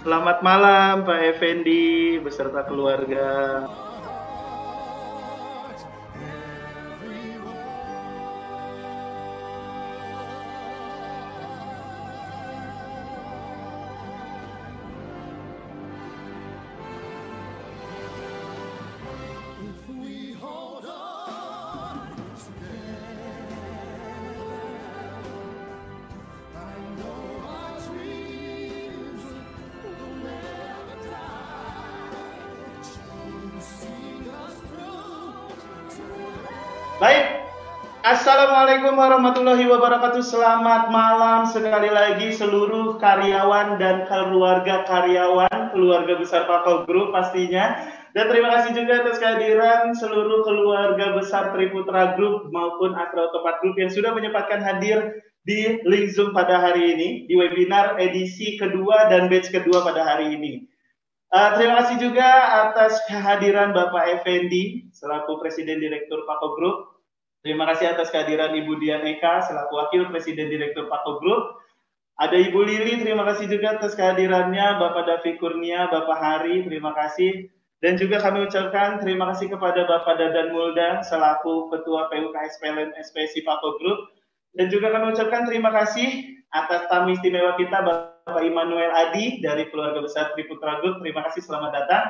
Selamat malam Pak Effendi beserta keluarga. Baik, Assalamualaikum warahmatullahi wabarakatuh. Selamat malam sekali lagi seluruh karyawan dan keluarga karyawan, keluarga besar Pako Group pastinya. Dan terima kasih juga atas kehadiran seluruh keluarga besar Triputra Group maupun Astra Otopat Group yang sudah menyempatkan hadir di link Zoom pada hari ini, di webinar edisi kedua dan batch kedua pada hari ini. Terima kasih juga atas kehadiran Bapak Effendi selaku Presiden Direktur Pako Group. Terima kasih atas kehadiran Ibu Dian Eka selaku Wakil Presiden Direktur Pako Group. Ada Ibu Lili, terima kasih juga atas kehadirannya. Bapak Davi Kurnia, Bapak Hari, terima kasih. Dan juga kami ucapkan terima kasih kepada Bapak Dadan Muldan selaku Ketua PUKS PLN SPSI Pako Group. Dan juga kami ucapkan terima kasih atas tamu istimewa kita Bapak Immanuel Adi dari keluarga besar Triputra Group. Terima kasih, selamat datang.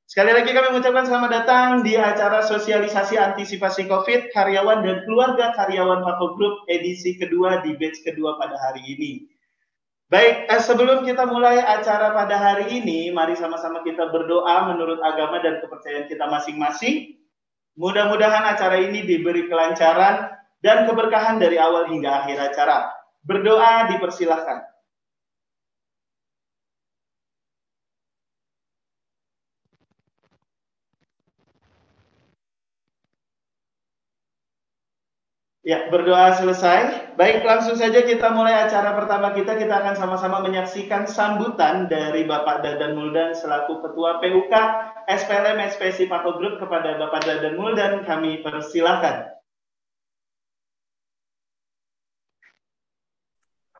Sekali lagi kami mengucapkan selamat datang di acara sosialisasi antisipasi COVID karyawan dan keluarga karyawan Pako Group edisi kedua di batch kedua pada hari ini. Baik, sebelum kita mulai acara pada hari ini, mari sama-sama kita berdoa menurut agama dan kepercayaan kita masing-masing. Mudah-mudahan acara ini diberi kelancaran dan keberkahan dari awal hingga akhir acara. Berdoa dipersilahkan. Ya, berdoa selesai. Baik, langsung saja kita mulai acara pertama kita. Kita akan sama-sama menyaksikan sambutan dari Bapak Dadan Muldan selaku Ketua PUK SPLM SPSI Pako Group kepada Bapak Dadan Muldan. Kami persilahkan.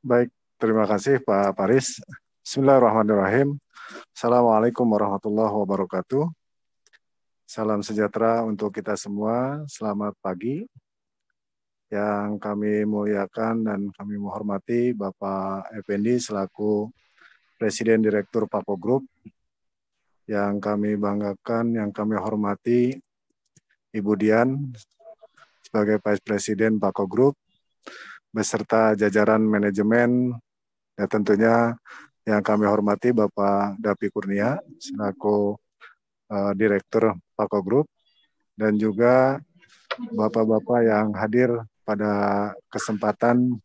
Baik, terima kasih Pak Paris. Bismillahirrahmanirrahim. Assalamualaikum warahmatullahi wabarakatuh. Salam sejahtera untuk kita semua. Selamat pagi. Yang kami muliakan dan kami menghormati Bapak Effendi selaku Presiden Direktur Pako Group. Yang kami banggakan, yang kami hormati Ibu Dian sebagai Vice Presiden Pako Group beserta jajaran manajemen, dan tentunya yang kami hormati Bapak Davi Kurnia selaku Direktur Pako Group, dan juga Bapak-Bapak yang hadir pada kesempatan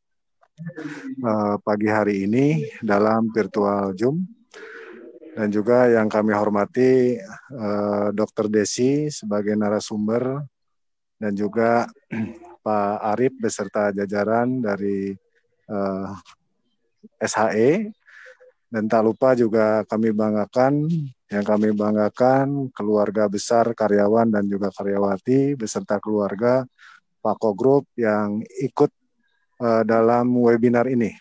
pagi hari ini dalam virtual Zoom, dan juga yang kami hormati Dr. Desi sebagai narasumber, dan juga Pak Arif beserta jajaran dari SHE, dan tak lupa juga yang kami banggakan keluarga besar karyawan dan juga karyawati beserta keluarga Pako Group yang ikut dalam webinar ini.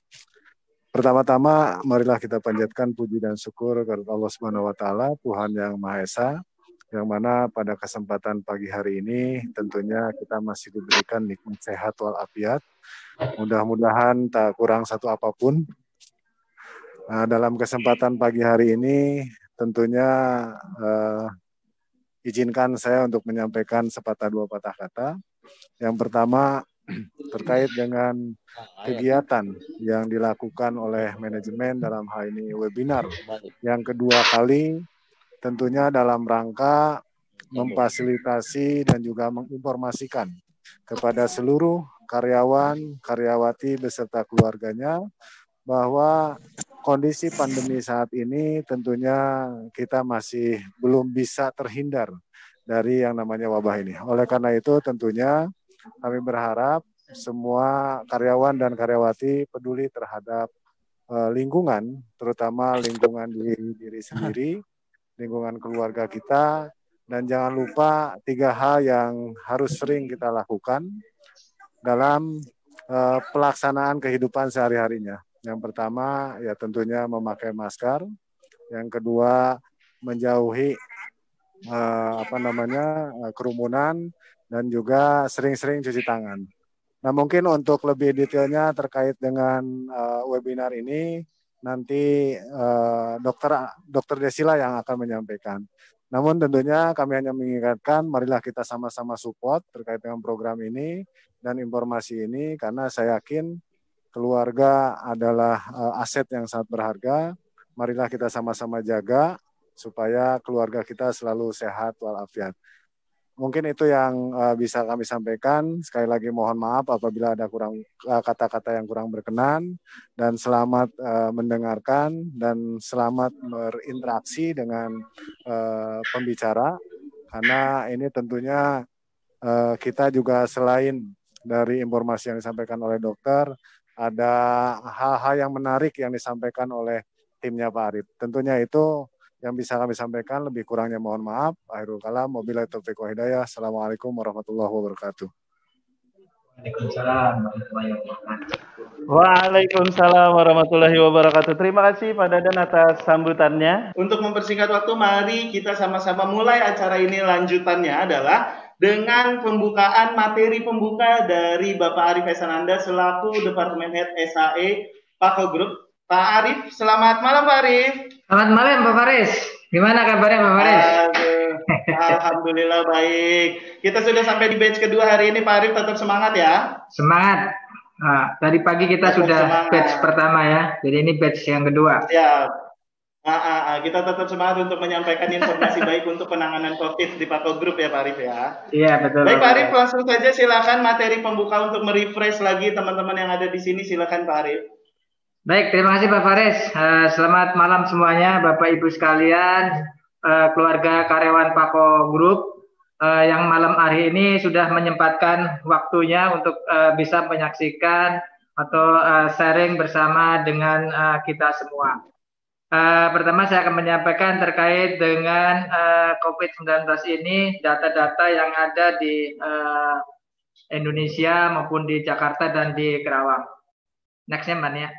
Pertama-tama marilah kita panjatkan puji dan syukur kepada Allah Subhanahu wa taala, Tuhan yang Maha Esa, yang mana pada kesempatan pagi hari ini tentunya kita masih diberikan nikmat sehat walafiat. Mudah-mudahan tak kurang satu apapun. Dalam kesempatan pagi hari ini tentunya izinkan saya untuk menyampaikan sepatah dua patah kata. Yang pertama terkait dengan kegiatan yang dilakukan oleh manajemen dalam hal ini webinar. Yang kedua kali tentunya dalam rangka memfasilitasi dan juga menginformasikan kepada seluruh karyawan, karyawati beserta keluarganya bahwa kondisi pandemi saat ini tentunya kita masih belum bisa terhindar dari yang namanya wabah ini. Oleh karena itu tentunya kami berharap semua karyawan dan karyawati peduli terhadap lingkungan, terutama lingkungan diri sendiri, lingkungan keluarga kita, dan jangan lupa 3 hal yang harus sering kita lakukan dalam pelaksanaan kehidupan sehari-harinya. Yang pertama ya tentunya memakai masker, Yang kedua, menjauhi kerumunan dan juga sering-sering cuci tangan. Nah, mungkin untuk lebih detailnya terkait dengan webinar ini nanti Dokter Desila yang akan menyampaikan. Namun tentunya kami hanya mengingatkan, marilah kita sama-sama support terkait dengan program ini dan informasi ini, karena saya yakin keluarga adalah aset yang sangat berharga. Marilah kita sama-sama jaga supaya keluarga kita selalu sehat walafiat. Mungkin itu yang bisa kami sampaikan. Sekali lagi mohon maaf apabila ada kata-kata yang kurang berkenan, dan selamat mendengarkan dan selamat berinteraksi dengan pembicara, karena ini tentunya kita juga selain dari informasi yang disampaikan oleh dokter, ada hal-hal yang menarik yang disampaikan oleh timnya Pak Arif. Tentunya itu yang bisa kami sampaikan, lebih kurangnya mohon maaf. Akhirul kalam, wabillahi taufiq wa hidayah. Assalamualaikum warahmatullahi wabarakatuh. Waalaikumsalam warahmatullahi wabarakatuh. Waalaikumsalam warahmatullahi wabarakatuh. Terima kasih Pak Dadan atas sambutannya. Untuk mempersingkat waktu, mari kita sama-sama mulai acara ini. Lanjutannya adalah dengan pembukaan materi pembuka dari Bapak Arif Esananda selaku Departemen Head SAE Pako Group. Pak Arif, selamat malam Pak Arif. Selamat malam Pak Faris. Gimana kabarnya Pak Faris? Alhamdulillah baik. Kita sudah sampai di batch kedua hari ini Pak Arif, tetap semangat ya. Semangat. Nah, tadi pagi kita tetap sudah semangat. Batch pertama ya. Jadi ini batch yang kedua. Ya. Kita tetap semangat untuk menyampaikan informasi baik untuk penanganan COVID di Pako Group ya Pak Arif ya. Iya betul. Baik Pak Arif, langsung saja silakan materi pembuka untuk merefresh lagi teman-teman yang ada di sini. Silakan Pak Arif. Baik, terima kasih Pak Faris. Selamat malam semuanya Bapak Ibu sekalian, keluarga karyawan Pako Group yang malam hari ini sudah menyempatkan waktunya untuk bisa menyaksikan atau sharing bersama dengan kita semua. Pertama saya akan menyampaikan terkait dengan COVID-19 ini, data-data yang ada di Indonesia maupun di Jakarta dan di Kerawang. Next-nya Mbak Nia.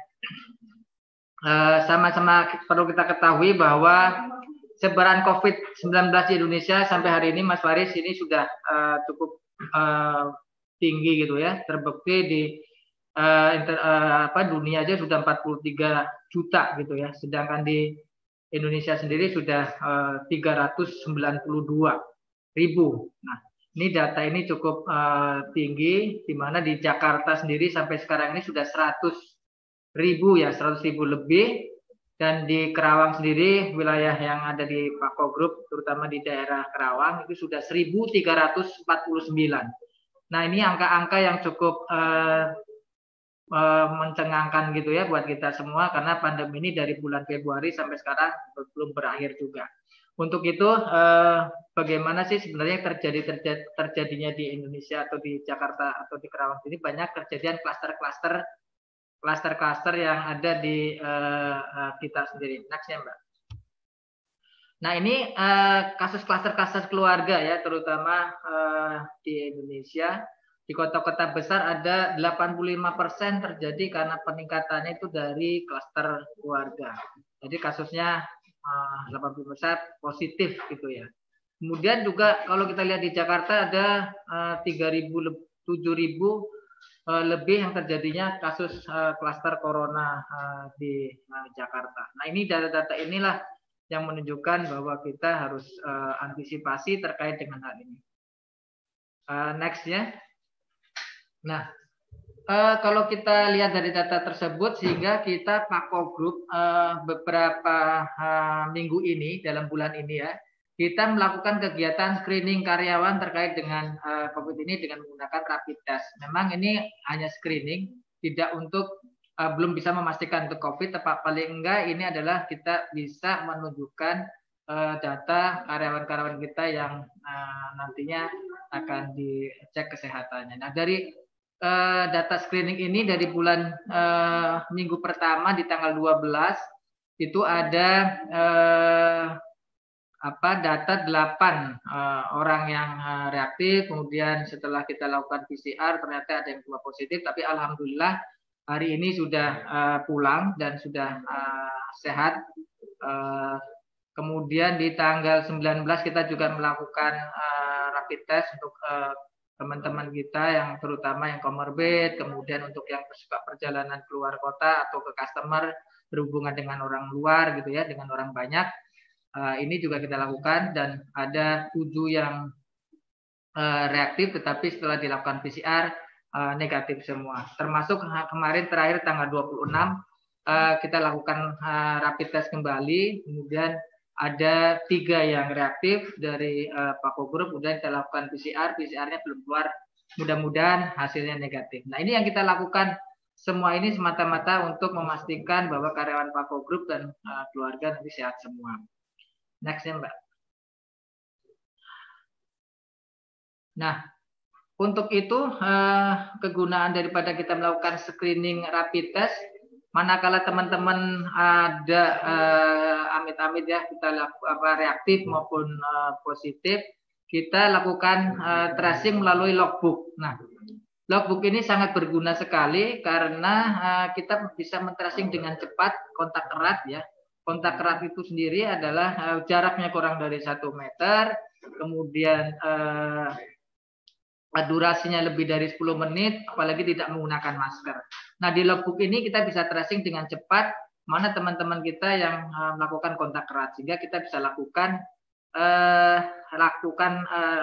Sama-sama perlu kita ketahui bahwa sebaran COVID-19 di Indonesia sampai hari ini Mas Faris ini sudah cukup tinggi gitu ya. Terbukti di dunia aja sudah 43 juta gitu ya. Sedangkan di Indonesia sendiri sudah 392 ribu. Nah, ini data ini cukup tinggi, di mana di Jakarta sendiri sampai sekarang ini sudah 100 ribu lebih, dan di Kerawang sendiri wilayah yang ada di Pako Group terutama di daerah Kerawang itu sudah 1.349. Nah ini angka-angka yang cukup mencengangkan gitu ya buat kita semua, karena pandemi ini dari bulan Februari sampai sekarang belum berakhir juga. Untuk itu bagaimana sih sebenarnya terjadinya di Indonesia atau di Jakarta atau di Kerawang ini? Banyak kejadian klaster-klaster yang ada di kita sendiri. Next ya Mbak. Nah ini kasus klaster keluarga ya, terutama di Indonesia. Di kota-kota besar ada 85% terjadi karena peningkatannya itu dari klaster keluarga. Jadi kasusnya 80% positif gitu ya. Kemudian juga kalau kita lihat di Jakarta ada 7.000 lebih yang terjadinya kasus klaster corona di Jakarta. Nah ini data-data inilah yang menunjukkan bahwa kita harus antisipasi terkait dengan hal ini. Next ya. Nah kalau kita lihat dari data tersebut, sehingga kita Pako Group beberapa minggu ini dalam bulan ini ya, kita melakukan kegiatan screening karyawan terkait dengan COVID ini dengan menggunakan rapid test. Memang ini hanya screening, tidak untuk belum bisa memastikan untuk COVID, tapi paling enggak ini adalah kita bisa menunjukkan data karyawan-karyawan kita yang nantinya akan dicek kesehatannya. Nah dari data screening ini dari bulan minggu pertama di tanggal 12 itu ada data 8 orang yang reaktif, kemudian setelah kita lakukan PCR ternyata ada yang 2 positif, tapi alhamdulillah hari ini sudah pulang dan sudah sehat Kemudian di tanggal 19 kita juga melakukan rapid test untuk teman-teman kita yang terutama yang comorbid, kemudian untuk yang suka perjalanan keluar kota atau ke customer berhubungan dengan orang luar gitu ya, dengan orang banyak. Ini juga kita lakukan dan ada 7 yang reaktif, tetapi setelah dilakukan PCR negatif semua. Termasuk kemarin terakhir tanggal 26 kita lakukan rapid test kembali, kemudian ada 3 yang reaktif dari Pako Group, kemudian kita lakukan PCR-nya belum keluar, mudah-mudahan hasilnya negatif. Nah ini yang kita lakukan semua ini semata-mata untuk memastikan bahwa karyawan Pako Group dan keluarga nanti sehat semua. Next ya Mbak. Nah, untuk itu kegunaan daripada kita melakukan screening rapid test, manakala teman-teman ada amit-amit ya kita reaktif maupun positif, kita lakukan tracing melalui logbook. Nah, logbook ini sangat berguna sekali karena kita bisa men-tracing dengan cepat kontak erat ya. Kontak erat itu sendiri adalah jaraknya kurang dari 1 meter, kemudian durasinya lebih dari 10 menit, apalagi tidak menggunakan masker. Nah, di logbook ini kita bisa tracing dengan cepat mana teman-teman kita yang melakukan kontak erat, sehingga kita bisa lakukan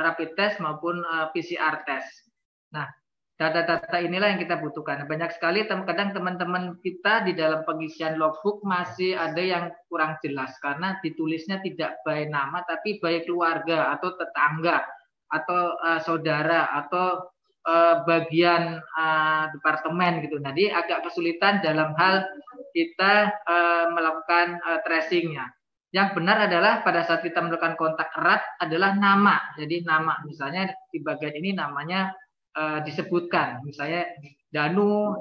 rapid test maupun PCR test. Nah, data-data inilah yang kita butuhkan. Banyak sekali kadang teman-teman kita di dalam pengisian logbook masih ada yang kurang jelas karena ditulisnya tidak by nama tapi by keluarga atau tetangga atau saudara atau bagian departemen gitu. Jadi agak kesulitan dalam hal kita melakukan tracingnya. Yang benar adalah pada saat kita melakukan kontak erat adalah nama. Jadi nama misalnya di bagian ini namanya disebutkan, misalnya Danu,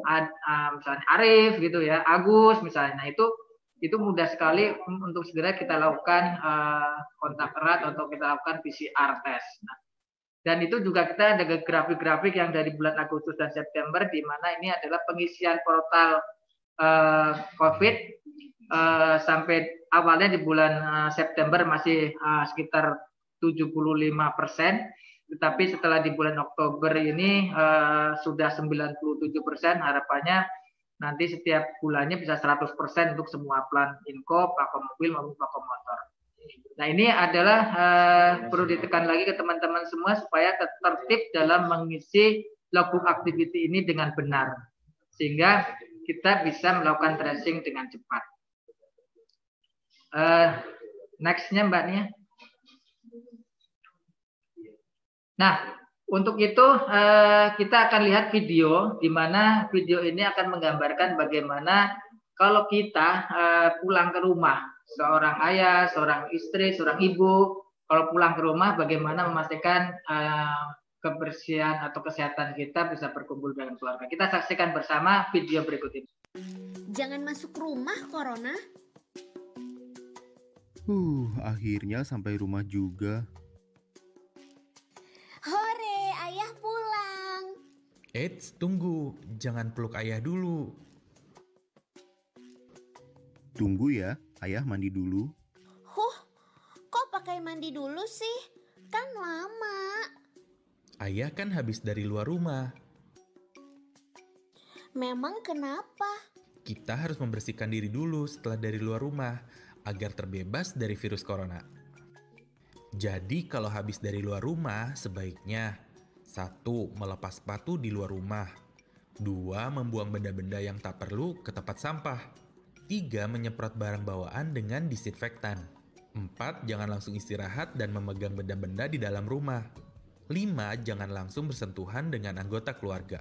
misalnya Arif gitu ya, Agus misalnya. Nah itu mudah sekali untuk segera kita lakukan kontak erat atau kita lakukan PCR test. Nah, dan itu juga kita ada grafik-grafik yang dari bulan Agustus dan September di mana ini adalah pengisian portal COVID sampai awalnya di bulan September masih sekitar 75%. Tetapi setelah di bulan Oktober ini sudah 97%, harapannya nanti setiap bulannya bisa 100% untuk semua plan Inco, Pako Mobil maupun Pako Motor. Nah ini adalah perlu ditekan lagi ke teman-teman semua supaya tertib dalam mengisi logbook activity ini dengan benar. Sehingga kita bisa melakukan tracing dengan cepat. Next-nya Mbak Nia. Nah, untuk itu kita akan lihat video, di mana video ini akan menggambarkan bagaimana kalau kita pulang ke rumah, seorang ayah, seorang istri, seorang ibu, kalau pulang ke rumah bagaimana memastikan kebersihan atau kesehatan kita bisa berkumpul dengan keluarga. Kita saksikan bersama video berikut ini. Jangan masuk rumah, Corona. Akhirnya sampai rumah juga. Hore, ayah pulang. Eits, tunggu. Jangan peluk ayah dulu. Tunggu ya, ayah mandi dulu. Kok pakai mandi dulu sih? Kan lama. Ayah kan habis dari luar rumah. Memang kenapa? Kita harus membersihkan diri dulu setelah dari luar rumah, agar terbebas dari virus corona. Jadi kalau habis dari luar rumah, sebaiknya 1. Melepas sepatu di luar rumah. 2. Membuang benda-benda yang tak perlu ke tempat sampah. 3. Menyemprot barang bawaan dengan disinfektan. 4. Jangan langsung istirahat dan memegang benda-benda di dalam rumah. 5. Jangan langsung bersentuhan dengan anggota keluarga.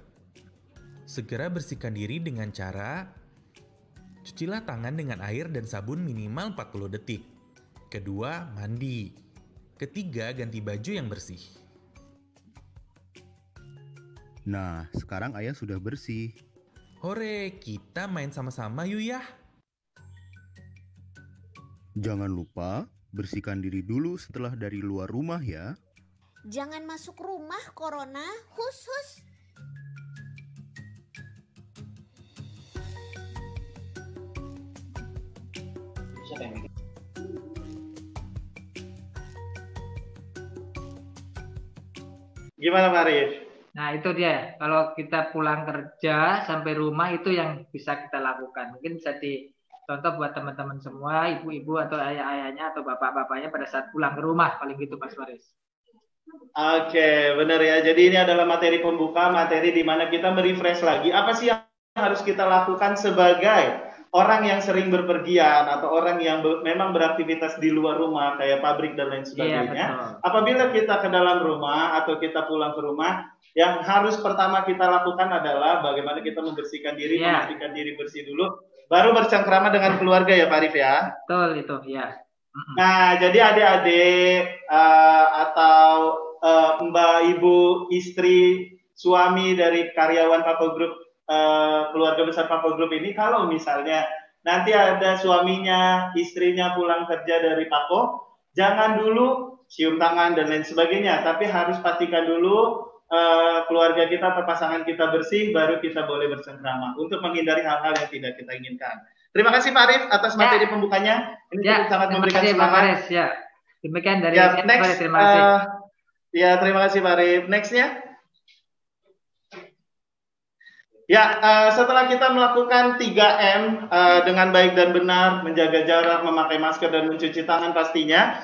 Segera bersihkan diri dengan cara cucilah tangan dengan air dan sabun minimal 40 detik. Kedua, mandi. Ketiga, ganti baju yang bersih. Nah, sekarang ayah sudah bersih. Hore, kita main sama-sama yuk ya. Jangan lupa bersihkan diri dulu setelah dari luar rumah ya. Jangan masuk rumah, Corona. Hus. Gimana Pak Arif? Nah, itu dia. Kalau kita pulang kerja sampai rumah itu yang bisa kita lakukan. Mungkin bisa dicontoh buat teman-teman semua, ibu-ibu atau ayah-ayahnya atau bapak-bapaknya pada saat pulang ke rumah, paling gitu Pak Faris. Oke, benar ya. Jadi ini adalah materi pembuka, materi di mana kita merefresh lagi. Apa sih yang harus kita lakukan sebagai orang yang sering berpergian atau orang yang memang beraktivitas di luar rumah, kayak pabrik dan lain sebagainya. Iya, apabila kita ke dalam rumah atau kita pulang ke rumah, yang harus pertama kita lakukan adalah bagaimana kita membersihkan diri, memastikan diri bersih dulu, baru bercengkrama dengan keluarga ya Pak Arif ya. Betul itu, ya. Nah, jadi adik-adik atau mbak, ibu, istri, suami dari karyawan Pako Group, keluarga besar Pako Group ini, kalau misalnya nanti ada suaminya, istrinya pulang kerja dari Pako, jangan dulu cium tangan dan lain sebagainya, tapi harus pastikan dulu keluarga kita atau pasangan kita bersih, baru kita boleh bersengkrama untuk menghindari hal-hal yang tidak kita inginkan. Terima kasih Pak Arif atas materi pembukanya. Ini sangat memberikan semangat. Ya, demikian dari next, terima kasih. Ya, terima kasih Pak Arif. Next-nya. Ya, setelah kita melakukan 3M dengan baik dan benar, menjaga jarak, memakai masker, dan mencuci tangan pastinya,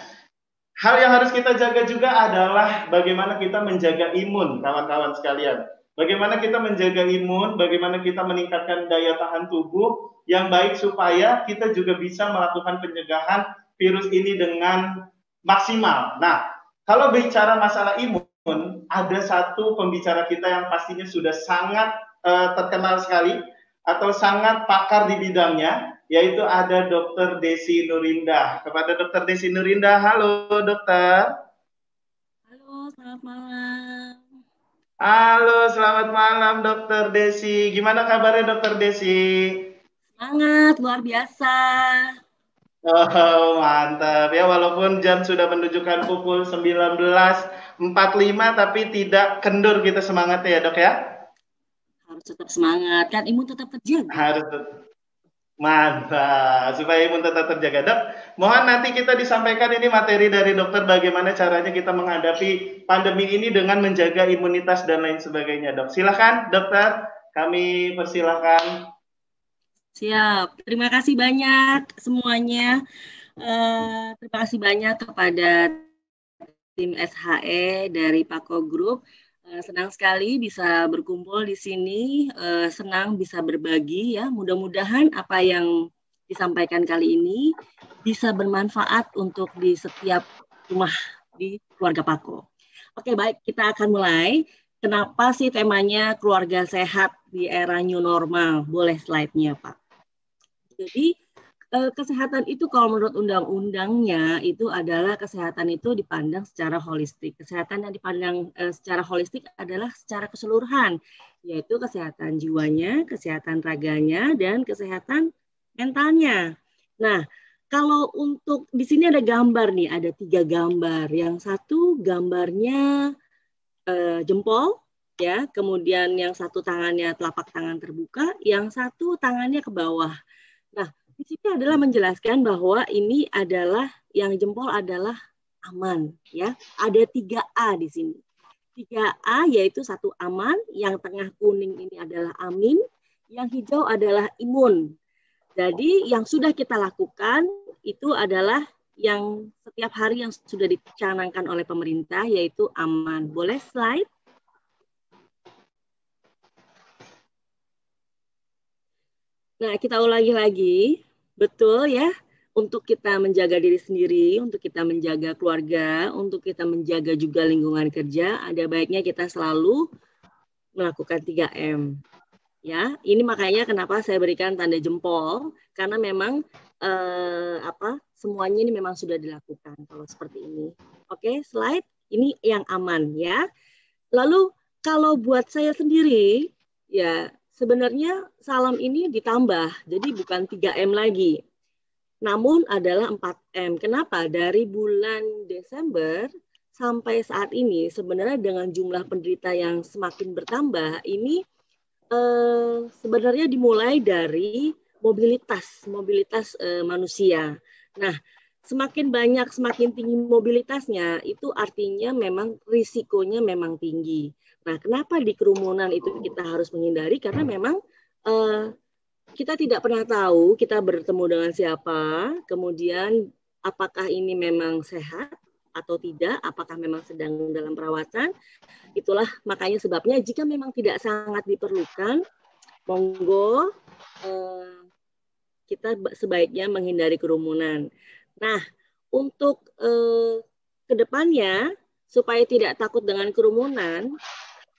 hal yang harus kita jaga juga adalah bagaimana kita menjaga imun, kawan-kawan sekalian. Bagaimana kita menjaga imun, bagaimana kita meningkatkan daya tahan tubuh yang baik supaya kita juga bisa melakukan pencegahan virus ini dengan maksimal. Nah, kalau bicara masalah imun, ada satu pembicara kita yang pastinya sudah sangat terkenal sekali atau sangat pakar di bidangnya, yaitu ada Dr. Desi Nurindah. Kepada Dr. Desi Nurindah, halo dokter. Halo, selamat malam. Halo, selamat malam Dr. Desi. Gimana kabarnya Dr. Desi? Semangat, luar biasa. Oh, mantap. Ya, walaupun jam sudah menunjukkan pukul 19.45, tapi tidak kendur kita semangatnya ya dok ya? Harus tetap semangat, kan imun tetap terjaga. Harus tetap. Mantap, supaya imun tetap terjaga. Dok, mohon nanti kita disampaikan ini materi dari dokter bagaimana caranya kita menghadapi pandemi ini dengan menjaga imunitas dan lain sebagainya, dok. Silakan, dokter. Kami persilakan. Siap, terima kasih banyak semuanya. Terima kasih banyak kepada tim SHE dari Pako Group. Senang sekali bisa berkumpul di sini, senang bisa berbagi ya. Mudah-mudahan apa yang disampaikan kali ini bisa bermanfaat untuk di setiap rumah di keluarga Pako. Oke, baik, kita akan mulai. Kenapa sih temanya keluarga sehat di era new normal? Boleh slide-nya, Pak. Jadi kesehatan itu kalau menurut undang-undangnya itu adalah kesehatan itu dipandang secara holistik. Kesehatan yang dipandang secara holistik adalah secara keseluruhan, yaitu kesehatan jiwanya, kesehatan raganya, dan kesehatan mentalnya. Nah, kalau untuk di sini ada gambar nih, ada 3 gambar. Yang satu gambarnya jempol, ya, kemudian yang satu tangannya telapak tangan terbuka, yang satu tangannya ke bawah. Nah, di sini adalah menjelaskan bahwa ini adalah yang jempol adalah aman, ya. Ada 3A di sini. 3A yaitu satu aman, yang tengah kuning ini adalah amin, yang hijau adalah imun. Jadi yang sudah kita lakukan itu adalah yang setiap hari yang sudah dicanangkan oleh pemerintah yaitu aman. Boleh slide? Nah, kita ulangi lagi, betul ya, untuk kita menjaga diri sendiri, untuk kita menjaga keluarga, untuk kita menjaga juga lingkungan kerja, ada baiknya kita selalu melakukan 3M. Ya, ini makanya kenapa saya berikan tanda jempol, karena memang semuanya ini memang sudah dilakukan kalau seperti ini. Oke, slide, ini yang aman ya. Lalu kalau buat saya sendiri, ya, sebenarnya salam ini ditambah, jadi bukan 3M lagi. Namun adalah 4M. Kenapa? Dari bulan Desember sampai saat ini, sebenarnya dengan jumlah penderita yang semakin bertambah, ini sebenarnya dimulai dari mobilitas manusia. Nah, semakin banyak, semakin tinggi mobilitasnya, itu artinya memang risikonya memang tinggi. Nah, kenapa di kerumunan itu kita harus menghindari? Karena memang kita tidak pernah tahu kita bertemu dengan siapa, kemudian apakah ini memang sehat atau tidak, apakah memang sedang dalam perawatan. Itulah makanya sebabnya jika memang tidak sangat diperlukan, monggo kita sebaiknya menghindari kerumunan. Nah, untuk kedepannya supaya tidak takut dengan kerumunan,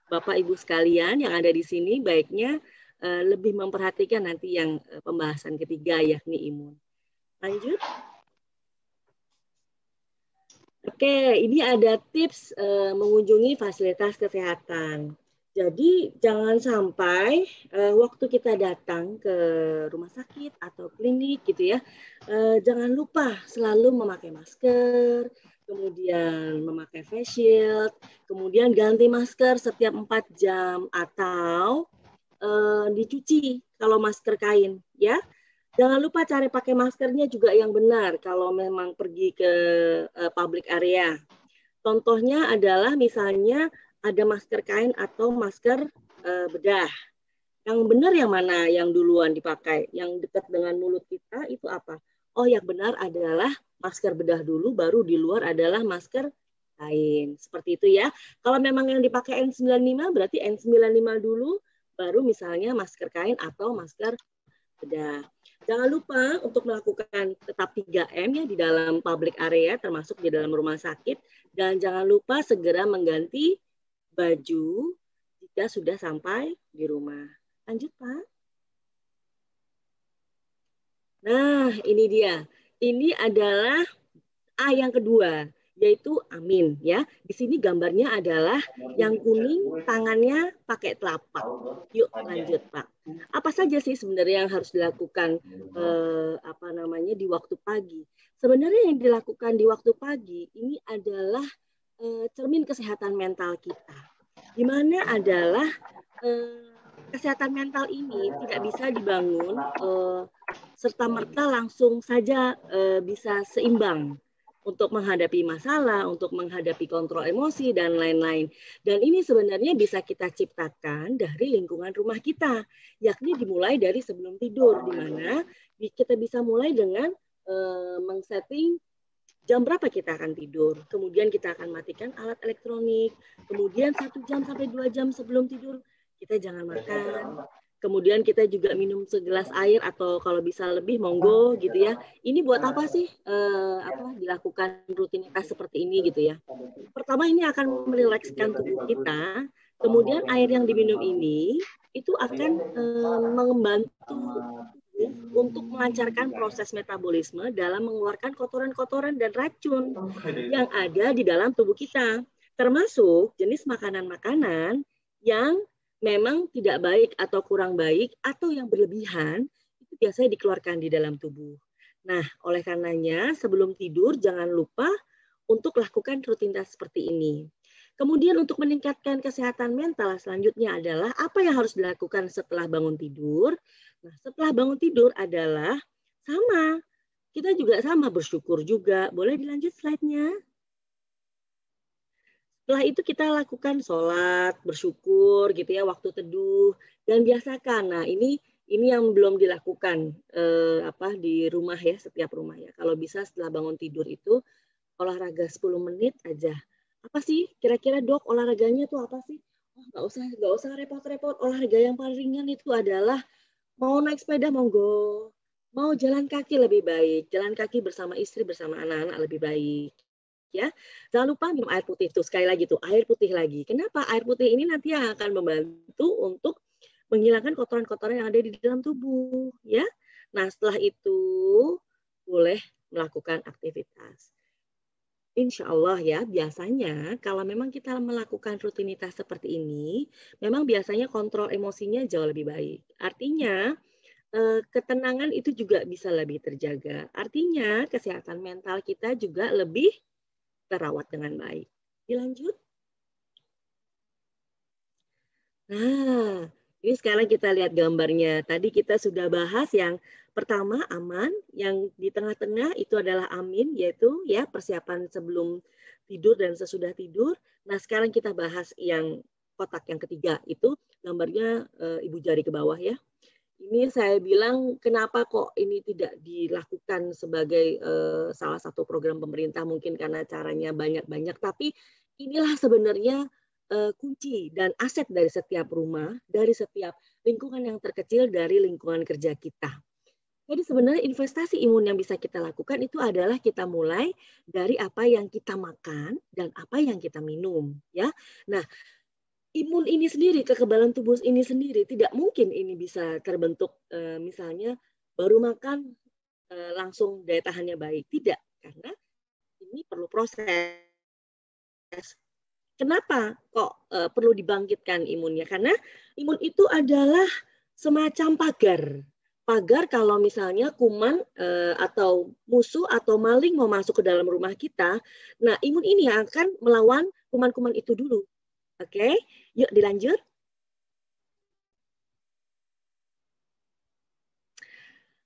Bapak Ibu sekalian yang ada di sini baiknya lebih memperhatikan nanti yang pembahasan ketiga yakni imun. Lanjut. Oke, ini ada tips mengunjungi fasilitas kesehatan. Jadi jangan sampai waktu kita datang ke rumah sakit atau klinik gitu ya, jangan lupa selalu memakai masker, kemudian memakai face shield, kemudian ganti masker setiap 4 jam atau dicuci kalau masker kain ya. Jangan lupa cari pakai maskernya juga yang benar kalau memang pergi ke public area. Contohnya adalah misalnya ada masker kain atau masker bedah. Yang benar yang mana yang duluan dipakai? Yang dekat dengan mulut kita itu apa? Oh, yang benar adalah masker bedah dulu, baru di luar adalah masker kain. Seperti itu ya. Kalau memang yang dipakai N95 berarti N95 dulu, baru misalnya masker kain atau masker bedah. Jangan lupa untuk melakukan tetap 3M ya di dalam public area, termasuk di dalam rumah sakit. Dan jangan lupa segera mengganti baju jika sudah sampai di rumah. Lanjut, Pak. Nah, ini dia. Ini adalah yang kedua, yaitu amin ya. Di sini gambarnya adalah yang kuning tangannya pakai telapak. Yuk lanjut Pak. Apa saja sih sebenarnya yang harus dilakukan di waktu pagi? Sebenarnya yang dilakukan di waktu pagi ini adalah cermin kesehatan mental kita. Di mana adalah kesehatan mental ini tidak bisa dibangun serta-merta langsung saja bisa seimbang untuk menghadapi masalah, untuk menghadapi kontrol emosi, dan lain-lain. Dan ini sebenarnya bisa kita ciptakan dari lingkungan rumah kita, yakni dimulai dari sebelum tidur, di mana kita bisa mulai dengan men-setting jam berapa kita akan tidur. Kemudian kita akan matikan alat elektronik. Kemudian 1 jam sampai 2 jam sebelum tidur, kita jangan makan. Kemudian kita juga minum segelas air atau kalau bisa lebih monggo gitu ya. Ini buat apa sih dilakukan rutinitas seperti ini gitu ya. Pertama ini akan merilekskan tubuh kita. Kemudian air yang diminum ini itu akan membantu untuk melancarkan proses metabolisme dalam mengeluarkan kotoran-kotoran dan racun yang ada di dalam tubuh kita. Termasuk jenis makanan-makanan yang memang tidak baik atau kurang baik atau yang berlebihan itu biasanya dikeluarkan di dalam tubuh. Nah, oleh karenanya sebelum tidur jangan lupa untuk lakukan rutinitas seperti ini. Kemudian untuk meningkatkan kesehatan mental selanjutnya adalah apa yang harus dilakukan setelah bangun tidur. Nah, setelah bangun tidur adalah sama. Kita juga sama bersyukur juga. Boleh dilanjut slide-nya? Setelah itu kita lakukan sholat, bersyukur gitu ya, waktu teduh, dan biasakan. Nah ini yang belum dilakukan di rumah ya, setiap rumah ya. Kalau bisa setelah bangun tidur itu olahraga 10 menit aja. Apa sih kira-kira Dok olahraganya tuh apa sih? Oh, nggak usah repot-repot. Olahraga yang paling ringan itu adalah mau naik sepeda monggo, mau jalan kaki lebih baik, jalan kaki bersama istri bersama anak-anak lebih baik. Ya, jangan lupa minum air putih tuh sekali lagi tuh air putih lagi. Kenapa air putih ini nanti yang akan membantu untuk menghilangkan kotoran-kotoran yang ada di dalam tubuh, ya. Nah setelah itu boleh melakukan aktivitas. Insya Allah ya biasanya kalau memang kita melakukan rutinitas seperti ini, memang biasanya kontrol emosinya jauh lebih baik. Artinya ketenangan itu juga bisa lebih terjaga. Artinya kesehatan mental kita juga lebih terawat dengan baik. Dilanjut. Nah, Ini sekarang kita lihat gambarnya. Tadi kita sudah bahas yang pertama aman, yang di tengah-tengah itu adalah amin, yaitu ya persiapan sebelum tidur dan sesudah tidur. Nah sekarang kita bahas yang kotak yang ketiga, itu gambarnya ibu jari ke bawah ya. Ini saya bilang kenapa kok ini tidak dilakukan sebagai salah satu program pemerintah, mungkin karena caranya banyak-banyak, tapi inilah sebenarnya kunci dan aset dari setiap rumah, dari setiap lingkungan yang terkecil dari lingkungan kerja kita. Jadi sebenarnya investasi imun yang bisa kita lakukan itu adalah kita mulai dari apa yang kita makan dan apa yang kita minum, ya. Nah, imun ini sendiri, kekebalan tubuh ini sendiri tidak mungkin ini bisa terbentuk misalnya baru makan langsung daya tahannya baik, tidak, karena ini perlu proses. Kenapa kok perlu dibangkitkan imunnya? Karena imun itu adalah semacam pagar kalau misalnya kuman atau musuh atau maling mau masuk ke dalam rumah kita. Nah, imun ini akan melawan kuman-kuman itu dulu. Oke, yuk dilanjut.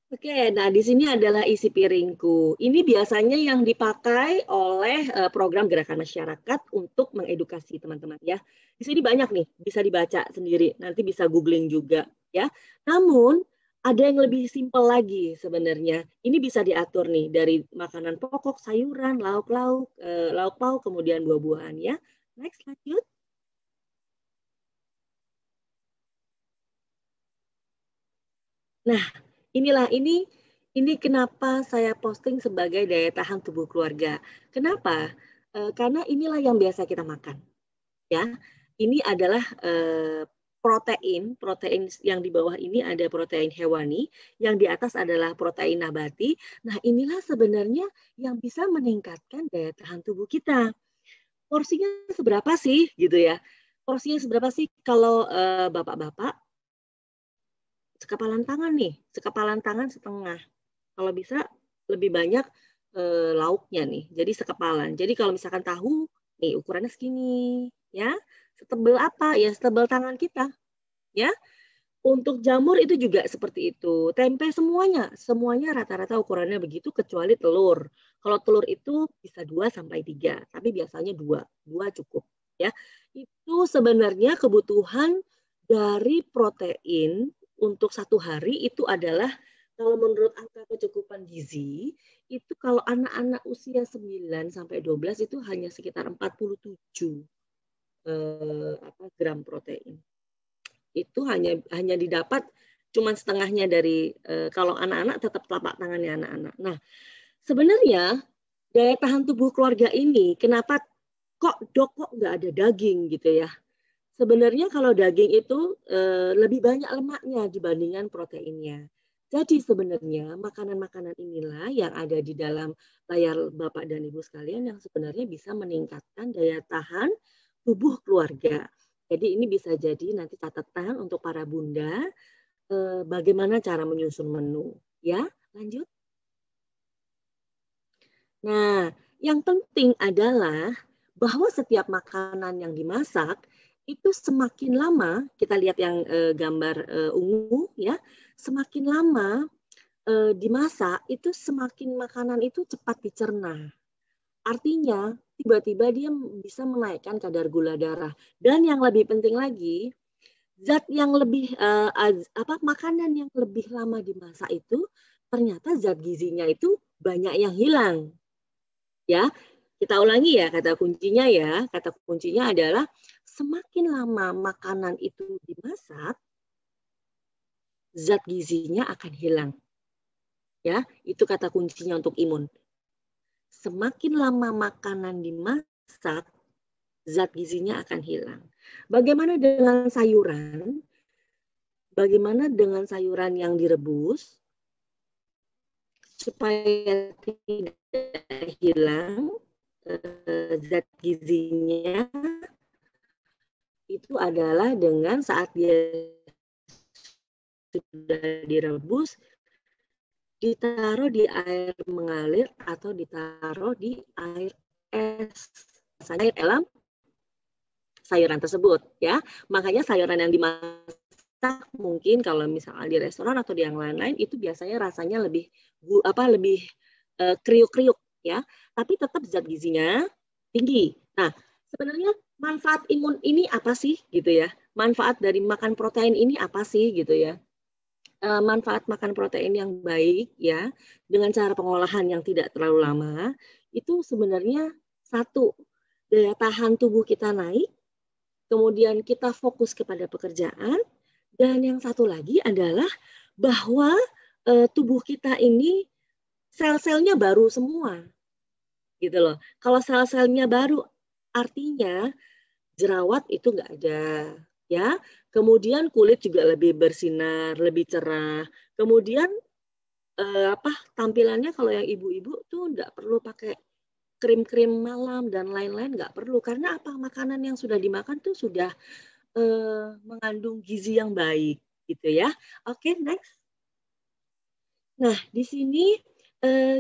Oke, nah di sini adalah isi piringku. Ini biasanya yang dipakai oleh program gerakan masyarakat untuk mengedukasi teman-teman ya. Di sini banyak nih, bisa dibaca sendiri. Nanti bisa googling juga ya. Namun ada yang lebih simpel lagi sebenarnya. Ini bisa diatur nih dari makanan pokok, sayuran, lauk-lauk, lauk pauk, kemudian buah-buahan ya. Next, lanjut. Nah, ini kenapa saya posting sebagai daya tahan tubuh keluarga. Kenapa? Karena inilah yang biasa kita makan. Ya, ini adalah protein yang di bawah ini ada protein hewani, yang di atas adalah protein nabati. Nah, inilah sebenarnya yang bisa meningkatkan daya tahan tubuh kita. Porsinya seberapa sih, gitu ya? Porsinya seberapa sih kalau bapak-bapak? Sekapalan tangan nih, sekapalan tangan setengah. Kalau bisa lebih banyak lauknya nih, jadi sekepalan. Jadi kalau misalkan tahu, nih ukurannya segini, ya. Setebal apa? Ya setebal tangan kita, ya. Untuk jamur itu juga seperti itu. Tempe semuanya rata-rata ukurannya begitu kecuali telur. Kalau telur itu bisa 2-3, tapi biasanya 2 cukup, ya. Itu sebenarnya kebutuhan dari protein untuk satu hari itu adalah kalau menurut angka kecukupan gizi itu kalau anak-anak usia 9-12 itu hanya sekitar 47 gram protein. Itu hanya didapat cuma setengahnya dari kalau anak-anak tetap telapak tangannya anak-anak. Nah, sebenarnya daya tahan tubuh keluarga ini kenapa kok nggak ada daging gitu ya? Sebenarnya kalau daging itu lebih banyak lemaknya dibandingkan proteinnya. Jadi sebenarnya makanan-makanan inilah yang ada di dalam layar Bapak dan Ibu sekalian yang sebenarnya bisa meningkatkan daya tahan tubuh keluarga. Jadi ini bisa jadi nanti catatan untuk para bunda bagaimana cara menyusun menu. Ya, lanjut. Nah, yang penting adalah bahwa setiap makanan yang dimasak itu semakin lama, kita lihat yang gambar ungu ya, semakin lama dimasak itu semakin makanan itu cepat dicerna. Artinya tiba-tiba dia bisa menaikkan kadar gula darah. Dan yang lebih penting lagi, zat yang lebih makanan yang lebih lama dimasak itu ternyata zat gizinya itu banyak yang hilang. Ya, kita ulangi ya kata kuncinya ya. Kata kuncinya adalah semakin lama makanan itu dimasak, zat gizinya akan hilang. Ya, itu kata kuncinya untuk imun. Semakin lama makanan dimasak, zat gizinya akan hilang. Bagaimana dengan sayuran? Bagaimana dengan sayuran yang direbus? Supaya tidak hilang zat gizinya, itu adalah dengan saat dia sudah direbus, ditaruh di air mengalir atau ditaruh di air es. Misalnya dalam sayuran tersebut, ya. Makanya sayuran yang dimasak mungkin kalau misalnya di restoran atau di yang lain-lain itu biasanya rasanya lebih kriuk-kriuk ya, tapi tetap zat gizinya tinggi. Nah, sebenarnya manfaat imun ini apa sih gitu ya? Manfaat dari makan protein ini apa sih gitu ya? Manfaat makan protein yang baik ya dengan cara pengolahan yang tidak terlalu lama itu sebenarnya satu, daya tahan tubuh kita naik, kemudian kita fokus kepada pekerjaan, dan yang satu lagi adalah bahwa tubuh kita ini sel-selnya baru semua gitu loh. Kalau sel-selnya baru artinya jerawat itu nggak ada ya. Kemudian kulit juga lebih bersinar, lebih cerah. Kemudian tampilannya kalau yang ibu-ibu tuh nggak perlu pakai krim-krim malam dan lain-lain, nggak perlu. Karena apa? Makanan yang sudah dimakan tuh sudah mengandung gizi yang baik gitu ya. Oke, next. Nah, di sini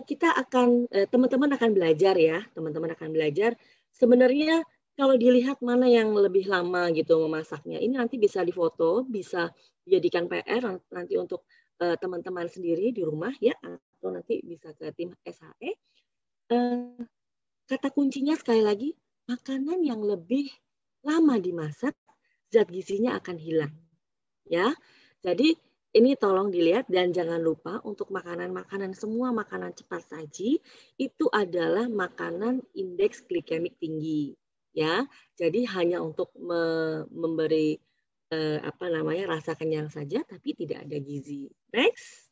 kita akan teman-teman akan belajar ya, teman-teman akan belajar sebenarnya kalau dilihat mana yang lebih lama gitu memasaknya. Ini nanti bisa difoto, bisa dijadikan PR nanti untuk teman-teman sendiri di rumah ya, atau nanti bisa ke tim SHE. Kata kuncinya sekali lagi, makanan yang lebih lama dimasak, zat gizinya akan hilang. Ya, jadi ini tolong dilihat dan jangan lupa untuk makanan-makanan, semua makanan cepat saji itu adalah makanan indeks glikemik tinggi. Ya, jadi hanya untuk memberi rasa kenyang saja, tapi tidak ada gizi. Next.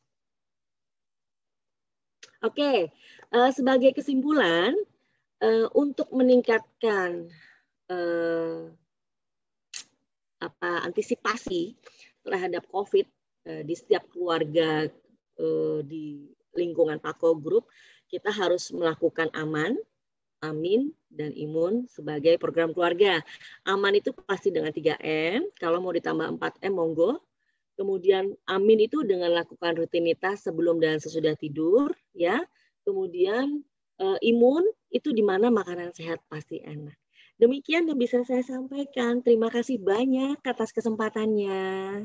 Oke, sebagai kesimpulan, untuk meningkatkan antisipasi terhadap COVID di setiap keluarga di lingkungan Pako Group, kita harus melakukan aman, amin, dan imun sebagai program keluarga. Aman itu pasti dengan 3M, kalau mau ditambah 4M monggo. Kemudian amin itu dengan lakukan rutinitas sebelum dan sesudah tidur, ya. Kemudian imun itu di mana makanan sehat pasti enak. Demikian yang bisa saya sampaikan. Terima kasih banyak atas kesempatannya.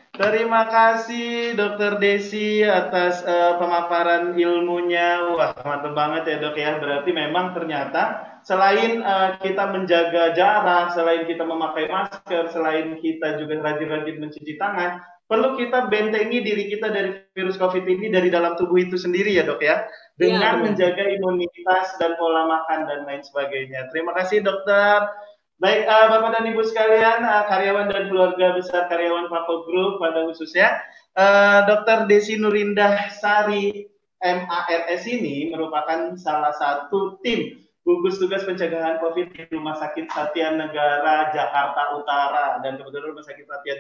Terima kasih Dr. Desi atas pemaparan ilmunya. Wah, mantap banget ya Dok ya. Berarti memang ternyata selain kita menjaga jarak, selain kita memakai masker, selain kita juga rajin-rajin mencuci tangan, perlu kita bentengi diri kita dari virus COVID ini dari dalam tubuh itu sendiri ya Dok ya. Dengan menjaga imunitas dan pola makan dan lain sebagainya. Terima kasih Dokter. Baik, Bapak dan Ibu sekalian, karyawan dan keluarga besar karyawan Pako Group pada khususnya, Dr. Desi Nurindah Sari MARS ini merupakan salah satu tim gugus tugas pencegahan COVID di Rumah Sakit Satya Negara Jakarta Utara, dan kebetulan Rumah Sakit Satya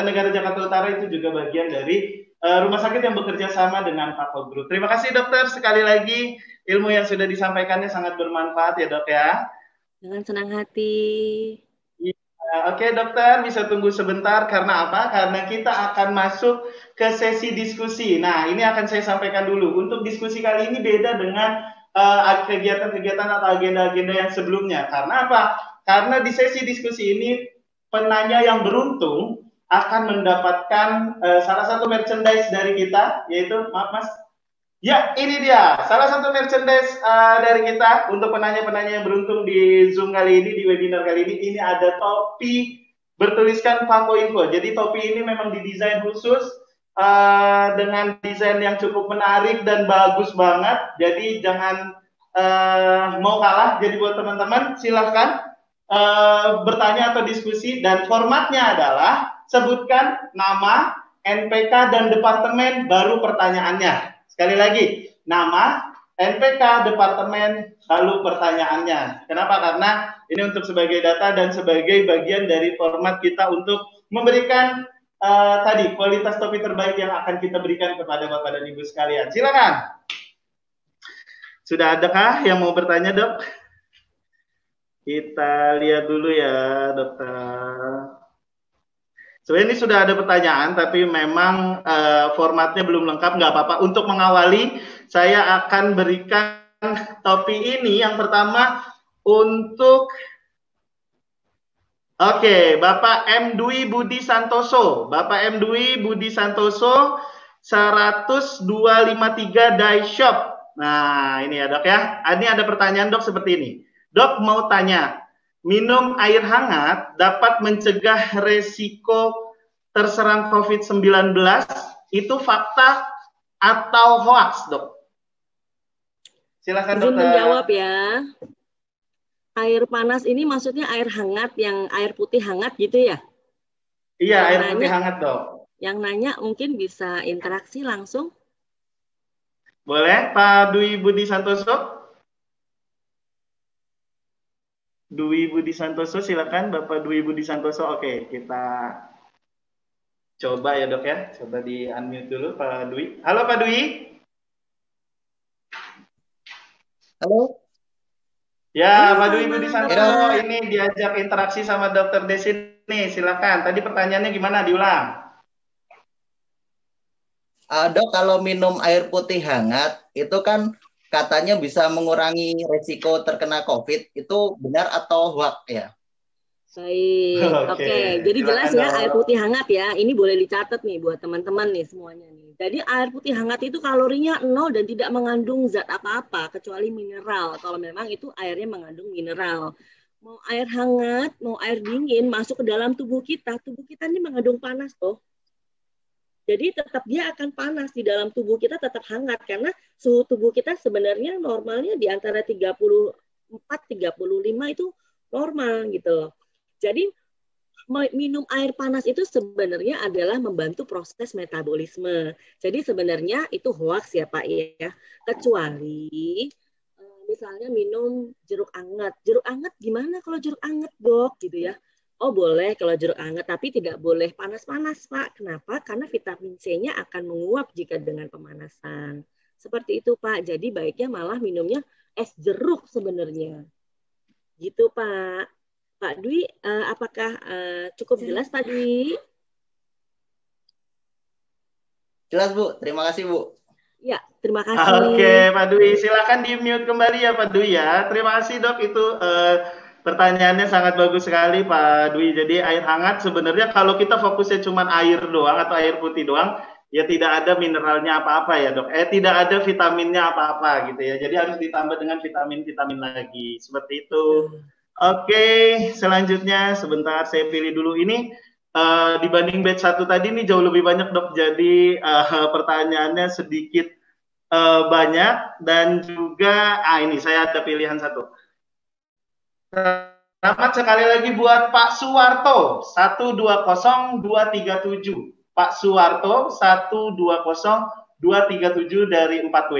Negara Jakarta Utara itu juga bagian dari rumah sakit yang bekerja sama dengan Pako Group. Terima kasih dokter, sekali lagi ilmu yang sudah disampaikannya sangat bermanfaat ya dok ya. Dengan senang hati. Oke dokter, bisa tunggu sebentar karena apa? Karena kita akan masuk ke sesi diskusi. Nah, ini akan saya sampaikan dulu. Untuk diskusi kali ini beda dengan kegiatan-kegiatan atau agenda-agenda yang sebelumnya. Karena apa? Karena di sesi diskusi ini penanya yang beruntung akan mendapatkan salah satu merchandise dari kita, yaitu maaf mas. Ya, ini dia salah satu merchandise dari kita untuk penanya-penanya yang beruntung di Zoom kali ini, di webinar kali ini. Ini ada topi bertuliskan Pako Info. Jadi topi ini memang didesain khusus dengan desain yang cukup menarik dan bagus banget. Jadi jangan mau kalah. Jadi buat teman-teman silahkan bertanya atau diskusi, dan formatnya adalah sebutkan nama, NPK, dan departemen baru pertanyaannya. Sekali lagi, nama, NPK, departemen, lalu pertanyaannya. Kenapa? Karena ini untuk sebagai data dan sebagai bagian dari format kita untuk memberikan tadi kualitas topi terbaik yang akan kita berikan kepada Bapak dan Ibu sekalian. Silakan. Sudah adakah yang mau bertanya, Dok? Kita lihat dulu ya, Dokter. Sebenarnya ini sudah ada pertanyaan, tapi memang formatnya belum lengkap, nggak apa-apa. Untuk mengawali, saya akan berikan topi ini yang pertama untuk Oke, Bapak M. Dwi Budi Santoso. Bapak M. Dwi Budi Santoso 10253 Die Shop. Nah, ini ya, Dok ya. Ini ada pertanyaan, Dok, seperti ini. Dok mau tanya, minum air hangat dapat mencegah resiko terserang COVID-19 itu fakta atau hoax, Dok? Silakan, Izin Dokter. menjawab ya. Air panas ini maksudnya air hangat, yang air putih hangat gitu ya? Iya, Yang air nanya, putih hangat, Dok. Yang nanya mungkin bisa interaksi langsung. Boleh, Pak Dwi Budi Santoso? Dwi Budi Santoso, silakan Bapak Dwi Budi Santoso. Oke, kita coba ya, Dok ya. Coba di unmute dulu Pak Dwi. Halo Pak Dwi. Halo. Ya, Halo, Pak Dwi Budi selamat Santoso malam. ini diajak interaksi sama Dokter Desi nih. Silakan. Tadi pertanyaannya gimana? Diulang. Dok, kalau minum air putih hangat itu kan katanya bisa mengurangi resiko terkena COVID. Itu benar atau hoax ya? Baik, oke. Jadi jelas silakan, ya, Dok. air putih hangat ya. Ini boleh dicatat nih buat teman-teman nih semuanya nih. Jadi air putih hangat itu kalorinya 0 dan tidak mengandung zat apa-apa kecuali mineral. Kalau memang itu airnya mengandung mineral. Mau air hangat, mau air dingin masuk ke dalam tubuh kita ini mengandung panas toh. Jadi tetap dia akan panas di dalam tubuh kita, tetap hangat karena suhu tubuh kita sebenarnya normalnya di antara 34-35 itu normal gitu loh. Jadi minum air panas itu sebenarnya adalah membantu proses metabolisme. Jadi sebenarnya itu hoax ya Pak ya. Kecuali misalnya minum jeruk anget. Jeruk anget gimana kalau jeruk anget, Dok? Gitu ya. Oh boleh kalau jeruk anget, tapi tidak boleh panas-panas Pak. Kenapa? Karena vitamin C-nya akan menguap jika dengan pemanasan. Seperti itu Pak. Jadi baiknya malah minumnya es jeruk sebenarnya. Gitu Pak. Pak Dwi, apakah cukup jelas Pak Dwi? Jelas Bu, terima kasih Bu. Ya, terima kasih. Oke, Pak Dwi, silakan di-mute kembali ya Pak Dwi ya. Terima kasih Dok, itu pertanyaannya sangat bagus sekali Pak Dwi. Jadi air hangat sebenarnya kalau kita fokusnya cuma air doang atau air putih doang, ya tidak ada mineralnya apa-apa ya Dok. Tidak ada vitaminnya apa-apa gitu ya. Jadi harus ditambah dengan vitamin-vitamin lagi. Seperti itu. Oke, selanjutnya sebentar saya pilih dulu ini. Dibanding batch 1 tadi ini jauh lebih banyak Dok. Jadi pertanyaannya sedikit banyak dan juga ini saya ada pilihan satu. Selamat sekali lagi buat Pak Suwarto 120237. Pak Suwarto 120237 dari 4W.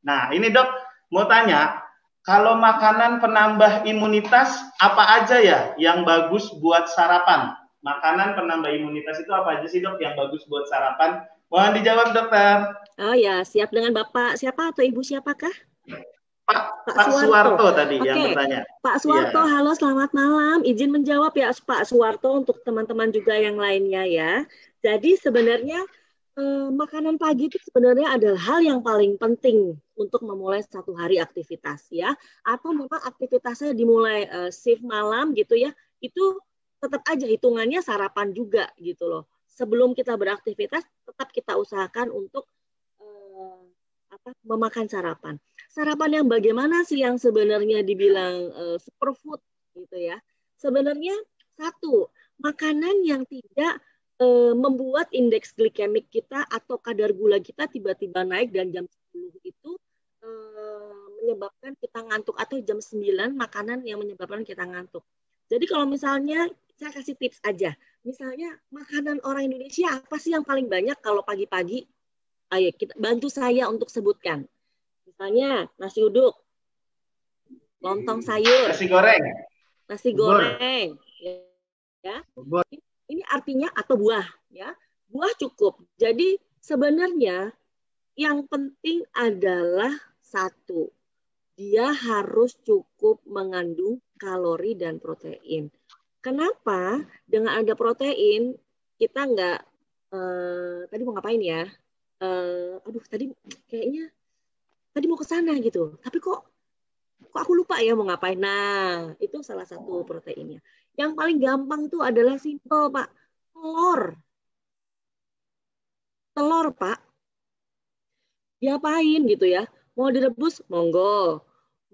Nah, ini Dok mau tanya, kalau makanan penambah imunitas apa aja ya yang bagus buat sarapan? Makanan penambah imunitas itu apa aja sih Dok yang bagus buat sarapan? Mohon dijawab Dokter. Oh ya, siap dengan Bapak siapa atau Ibu siapakah? Pak Suwarto tadi yang bertanya. Pak Suwarto, ya. Halo selamat malam. Izin menjawab ya Pak Suwarto untuk teman-teman juga yang lainnya ya. Jadi sebenarnya makanan pagi itu sebenarnya adalah hal yang paling penting untuk memulai satu hari aktivitas ya. Atau memang aktivitasnya dimulai shift malam gitu ya. Itu tetap aja hitungannya sarapan juga gitu loh. Sebelum kita beraktivitas tetap kita usahakan untuk memakan sarapan. Sarapan yang bagaimana sih yang sebenarnya dibilang superfood gitu ya. Sebenarnya satu, makanan yang tidak membuat indeks glikemik kita atau kadar gula kita tiba-tiba naik dan jam 10 itu menyebabkan kita ngantuk, atau jam 9 makanan yang menyebabkan kita ngantuk. Jadi kalau misalnya saya kasih tips aja. Misalnya makanan orang Indonesia apa sih yang paling banyak kalau pagi-pagi? Ayo kita bantu saya untuk sebutkan. Misalnya nasi uduk, lontong sayur, nasi goreng, ya. Ini artinya atau buah, ya. Buah cukup. Jadi sebenarnya yang penting adalah satu, dia harus cukup mengandung kalori dan protein. Kenapa? Dengan ada protein kita nggak tadi mau ngapain ya? Tadi kayaknya tadi mau ke sana gitu, tapi kok Kok aku lupa ya mau ngapain? Nah, itu salah satu proteinnya. Yang paling gampang tuh adalah simple, Pak. Telur. Telur, Pak. Diapain gitu ya? Mau direbus, monggo.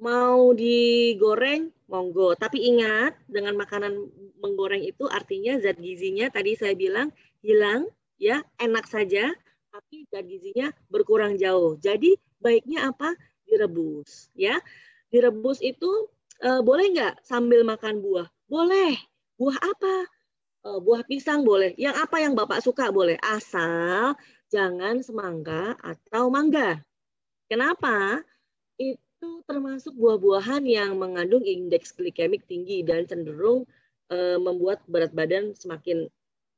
Mau digoreng, monggo. Tapi ingat, dengan makanan menggoreng itu artinya zat gizinya tadi saya bilang hilang, ya, enak saja, tapi zat gizinya berkurang jauh. Jadi baiknya apa? Direbus, ya. Direbus itu boleh nggak sambil makan buah? Boleh. Buah apa? Buah pisang boleh. Yang apa yang Bapak suka boleh. Asal jangan semangka atau mangga. Kenapa? Itu termasuk buah-buahan yang mengandung indeks glikemik tinggi dan cenderung membuat berat badan semakin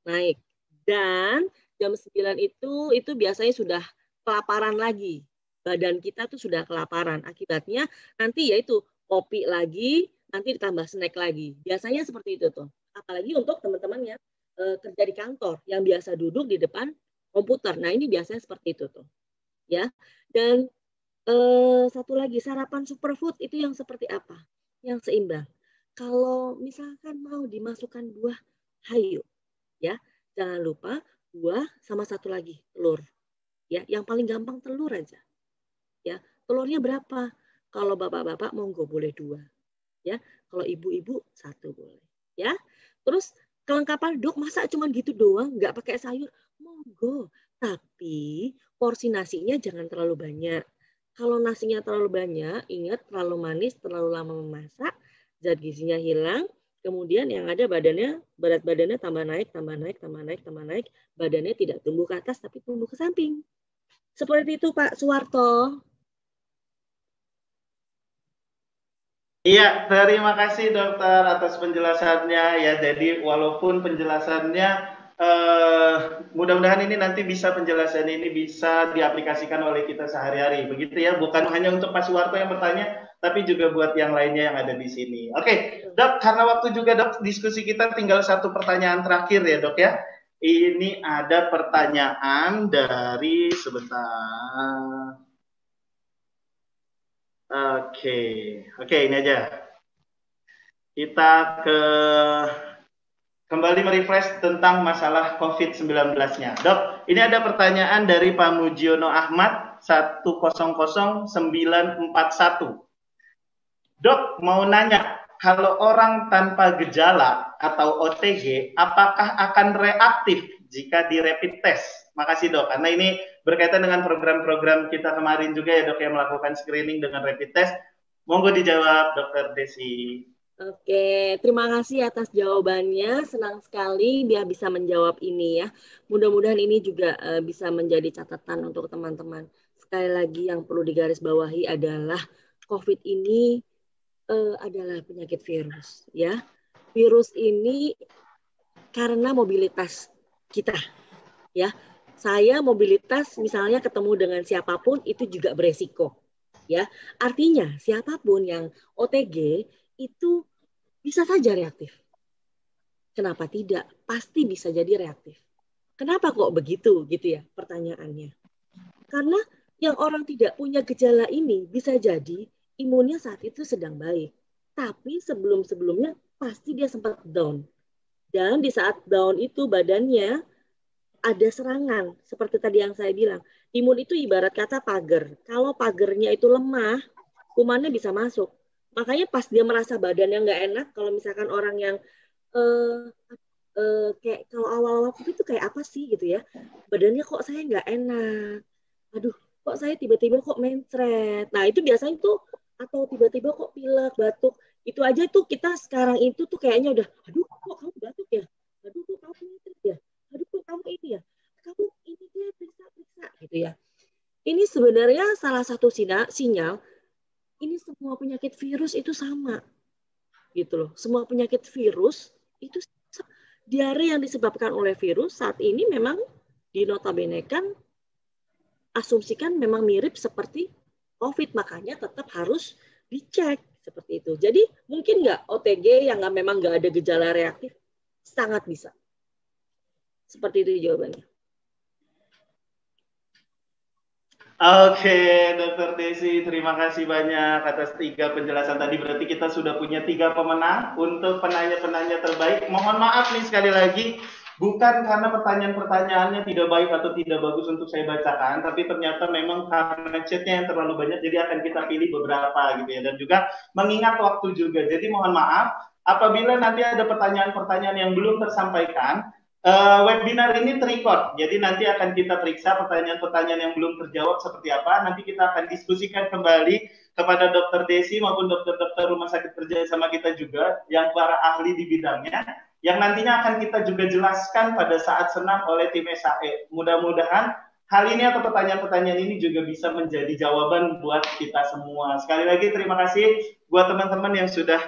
naik. Dan jam 9 itu biasanya sudah kelaparan lagi. Badan kita tuh sudah kelaparan. Akibatnya nanti yaitu kopi lagi, nanti ditambah snack lagi. Biasanya seperti itu tuh. Apalagi untuk teman-teman yang kerja di kantor, yang biasa duduk di depan komputer. Nah, ini biasanya seperti itu tuh. Ya. Dan satu lagi, sarapan superfood itu yang seperti apa? Yang seimbang. Kalau misalkan mau dimasukkan buah, hayo. Ya, jangan lupa buah sama satu lagi, telur. Ya, yang paling gampang telur aja. Ya, telurnya berapa? Kalau bapak-bapak monggo boleh 2. Ya, kalau ibu-ibu 1 boleh. Ya, terus kelengkapan dok masa cuma gitu doang, nggak pakai sayur, monggo. Tapi porsi nasinya jangan terlalu banyak. Kalau nasinya terlalu banyak, ingat terlalu manis, terlalu lama memasak, zat gizinya hilang. Kemudian yang ada badannya, berat badannya tambah naik, badannya tidak tumbuh ke atas tapi tumbuh ke samping. Seperti itu Pak Suwarto. Iya, terima kasih dokter atas penjelasannya ya. Jadi walaupun penjelasannya mudah-mudahan ini nanti penjelasan ini bisa diaplikasikan oleh kita sehari-hari. Begitu ya, bukan hanya untuk Pak Suwarto yang bertanya, tapi juga buat yang lainnya yang ada di sini. Oke, dok, karena waktu juga dok, diskusi kita tinggal 1 pertanyaan terakhir ya dok ya. Ini ada pertanyaan dari sebentar. Oke, ini aja. Kita kembali merefresh tentang masalah COVID-19-nya. Dok, ini ada pertanyaan dari Pak Mujiono Ahmad 100941. Dok, mau nanya, kalau orang tanpa gejala atau OTG, apakah akan reaktif jika di rapid test? Makasih dok, karena ini berkaitan dengan program-program kita kemarin juga ya dok, yang melakukan screening dengan rapid test. Monggo dijawab Dokter Desi. Oke, terima kasih atas jawabannya. Senang sekali dia bisa menjawab ini ya. Mudah-mudahan ini juga bisa menjadi catatan untuk teman-teman. Sekali lagi yang perlu digarisbawahi adalah COVID ini adalah penyakit virus ya. Virus ini karena mobilitas kita ya. Saya mobilitas misalnya ketemu dengan siapapun itu juga beresiko ya. Artinya siapapun yang OTG itu bisa saja reaktif. Kenapa tidak? Pasti bisa jadi reaktif. Kenapa kok begitu gitu ya pertanyaannya? Karena yang orang tidak punya gejala ini bisa jadi imunnya saat itu sedang baik. Tapi sebelum-sebelumnya pasti dia sempat down. Dan di saat down itu badannya ada serangan. Seperti tadi yang saya bilang. Imun itu ibarat kata pagar. Kalau pagarnya itu lemah, kumannya bisa masuk. Makanya pas dia merasa badannya nggak enak, kalau misalkan orang yang kayak kalau awal-awal COVID itu kayak apa sih gitu ya, badannya kok saya nggak enak, aduh kok saya tiba-tiba kok mencret, nah itu biasanya tuh, atau tiba-tiba kok pilek, batuk, itu aja tuh kita sekarang itu tuh kayaknya udah, aduh kok kamu batuk ya, aduh kok kamu mencret ya, aduh kok kamu ini ya, kamu ini dia periksa gitu ya. Ini sebenarnya salah satu sinyal ini semua penyakit virus itu sama gitu loh. Semua penyakit virus itu diare yang disebabkan oleh virus saat ini memang dinotabenekan asumsikan memang mirip seperti COVID, makanya tetap harus dicek seperti itu. Jadi mungkin nggak OTG yang memang nggak ada gejala reaktif? Sangat bisa. Seperti itu jawabannya. Oke, Dokter Desi, terima kasih banyak atas 3 penjelasan tadi. Berarti kita sudah punya 3 pemenang untuk penanya-penanya terbaik. Mohon maaf nih sekali lagi, bukan karena pertanyaan-pertanyaannya tidak baik atau tidak bagus untuk saya bacakan, tapi ternyata memang karena chatnya yang terlalu banyak, jadi akan kita pilih beberapa gitu ya. Dan juga mengingat waktu juga. Jadi mohon maaf, apabila nanti ada pertanyaan-pertanyaan yang belum tersampaikan, webinar ini terrecord, jadi nanti akan kita periksa pertanyaan-pertanyaan yang belum terjawab seperti apa. Nanti kita akan diskusikan kembali kepada Dokter Desi maupun dokter-dokter rumah sakit kerja sama kita juga, yang para ahli di bidangnya, yang nantinya akan kita juga jelaskan pada saat senam oleh tim SHE. Mudah-mudahan hal ini atau pertanyaan-pertanyaan ini juga bisa menjadi jawaban buat kita semua. Sekali lagi terima kasih buat teman-teman yang sudah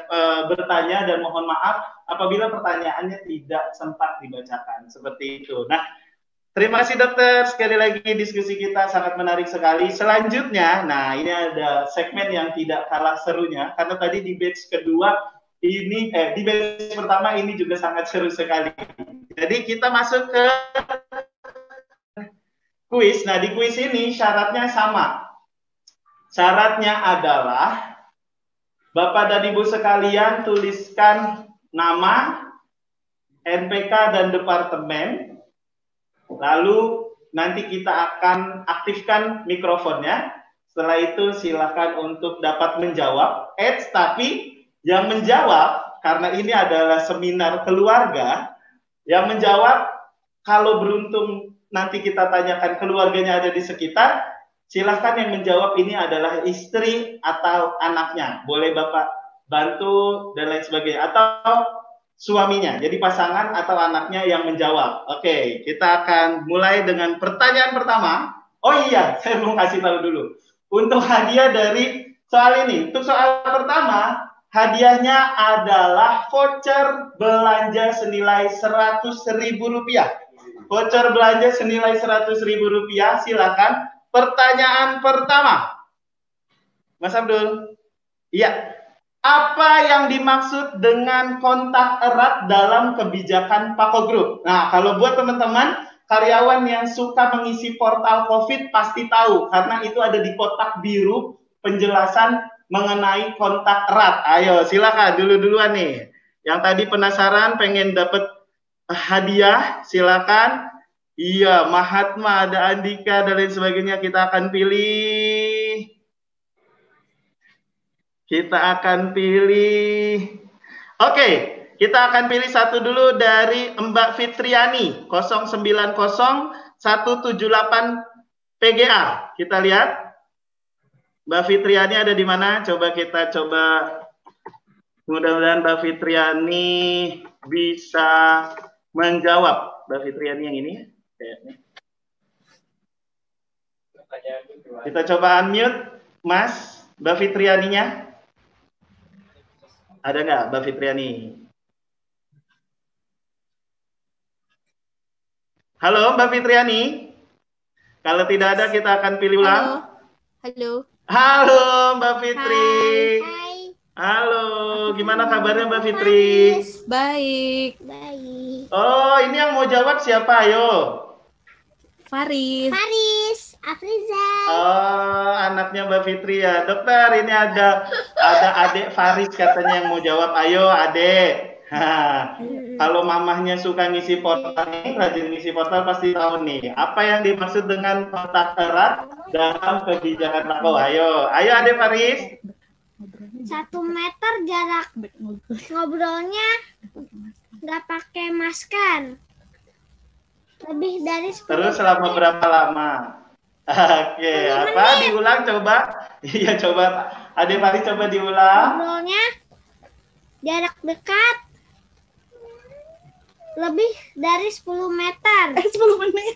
bertanya, dan mohon maaf apabila pertanyaannya tidak sempat dibacakan, seperti itu. Nah, terima kasih dokter, sekali lagi diskusi kita sangat menarik sekali. Selanjutnya, nah ini ada segmen yang tidak kalah serunya, karena tadi di batch kedua ini, di batch pertama ini juga sangat seru sekali. Jadi kita masuk ke kuis. Nah, di kuis ini syaratnya sama. Syaratnya adalah Bapak dan Ibu sekalian tuliskan nama, NPK dan departemen. Lalu nanti kita akan aktifkan mikrofonnya. Setelah itu silakan untuk dapat menjawab. Tapi yang menjawab, karena ini adalah seminar keluarga, yang menjawab kalau beruntung nanti kita tanyakan keluarganya ada di sekitar, silahkan yang menjawab ini adalah istri atau anaknya. Boleh Bapak bantu dan lain sebagainya. Atau suaminya, jadi pasangan atau anaknya yang menjawab. Oke, kita akan mulai dengan pertanyaan pertama. Oh iya, saya belum kasih tahu dulu. Untuk hadiah dari soal ini. Untuk soal pertama, hadiahnya adalah voucher belanja senilai Rp100.000. Voucher belanja senilai Rp100.000. Silakan. Pertanyaan pertama, Mas Abdul. Iya. Apa yang dimaksud dengan kontak erat dalam kebijakan Pako Group? Nah, kalau buat teman-teman karyawan yang suka mengisi portal COVID pasti tahu, karena itu ada di kotak biru penjelasan mengenai kontak erat. Ayo, silakan duluan nih. Yang tadi penasaran pengen dapat hadiah, silakan. Iya, Mahatma, ada Andika dan lain sebagainya, kita akan pilih. Oke, kita akan pilih satu dulu dari Mbak Fitriani 090178 PGA. Kita lihat Mbak Fitriani ada di mana? Coba kita mudah-mudahan Mbak Fitriani bisa menjawab. Mbak Fitriani yang ini kayaknya. Kita coba unmute Mas Mbak Fitrianinya. Ada nggak Mbak Fitriani? Halo Mbak Fitriani. Kalau tidak ada kita akan pilih ulang. Halo Mbak Fitri. Hai. Halo, gimana kabarnya Mbak Fitri? Baik. Oh, ini yang mau jawab siapa? Ayo. Faris. Afriza. Oh, anaknya Mbak Fitri ya. Dokter, ini ada adik Faris katanya yang mau jawab. Ayo, adik. Kalau mamahnya suka ngisi portal nih, rajin ngisi portal pasti tahu nih. Apa yang dimaksud dengan kontak erat dalam kebijakan Pako? Ayo adik Faris. 1 meter jarak ngobrolnya, nggak pakai masker. Lebih dari 10 Terus selama berapa lama? Oke, apa? Diulang coba. Iya, coba. Adik Faris coba diulang. Ngobrolnya jarak dekat lebih dari 10 meter. 10 menit.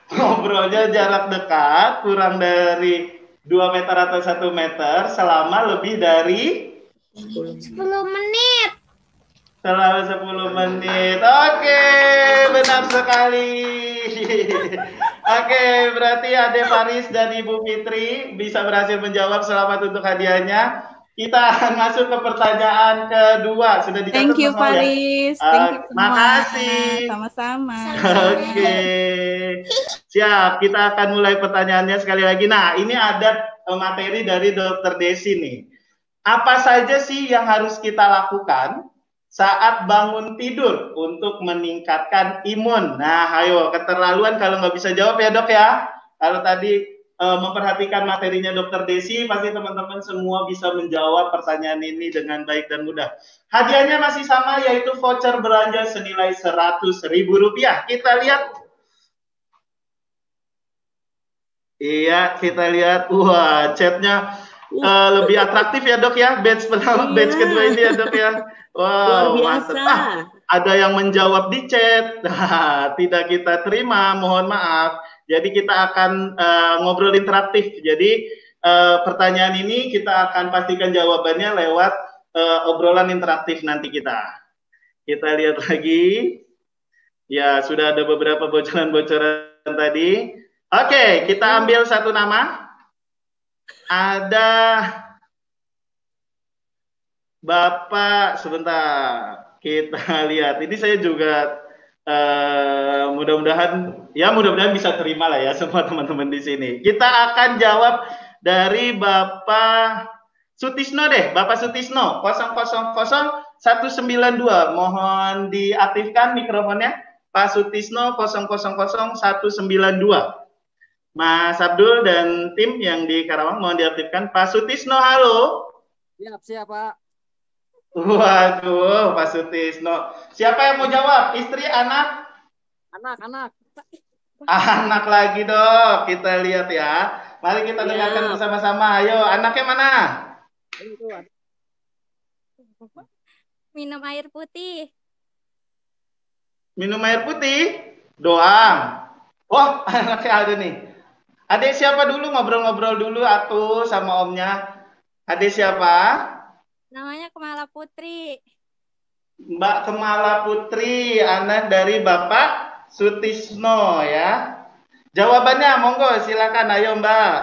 Ngobrolnya jarak dekat kurang dari 2 meter atau 1 meter selama lebih dari 10 menit. Selama 10 menit. Oke, benar sekali. Oke, berarti Ade Faris dan Ibu Fitri bisa berhasil menjawab. Selamat untuk hadiahnya. kita akan masuk ke pertanyaan kedua. Sudah dicatat Thank you, Mas Maul ya? Faris. Thank you semua. Makasih. Sama-sama. Oke. Siap, kita akan mulai pertanyaannya sekali lagi. Nah, ini ada materi dari Dr. Desi nih. Apa saja sih yang harus kita lakukan saat bangun tidur untuk meningkatkan imun? Nah, ayo, keterlaluan kalau nggak bisa jawab ya dok ya. Kalau tadi memperhatikan materinya Dr. Desi, pasti teman-teman semua bisa menjawab pertanyaan ini dengan baik dan mudah. Hadiahnya masih sama, yaitu voucher belanja senilai Rp100.000. Kita lihat. Iya, kita lihat. Wah, chatnya lebih atraktif ya dok ya. Batch pertama, batch kedua ini ya dok ya. Wow, mantap. Ada yang menjawab di chat. Tidak kita terima, mohon maaf. Jadi kita akan ngobrol interaktif. Jadi pertanyaan ini kita akan pastikan jawabannya lewat obrolan interaktif nanti kita. Kita lihat lagi. Ya, sudah ada beberapa bocoran-bocoran tadi. Oke, kita ambil satu nama. Ada Bapak, sebentar. Kita lihat. Ini saya juga mudah-mudahan bisa terima lah ya semua teman-teman di sini. Kita akan jawab dari Bapak Sutisno deh, Bapak Sutisno 0000192. Mohon diaktifkan mikrofonnya, Pak Sutisno 0000192. Mas Abdul dan tim yang di Karawang mohon diaktifkan. Pak Sutisno, halo. Siap Pak. Waduh, Pak Sutisno. Siapa yang mau jawab? Istri, anak? Anak. Anak lagi dok. Kita lihat ya. Mari kita dengarkan bersama-sama. Ayo, anaknya mana? Minum air putih. Minum air putih? Doang. Wah, anaknya ada nih. Adik siapa dulu? Ngobrol-ngobrol dulu atuh sama omnya. Adik siapa? Namanya Kemala Putri. Mbak Kemala Putri, anak dari Bapak Sutisno ya. Jawabannya monggo silakan, ayo Mbak.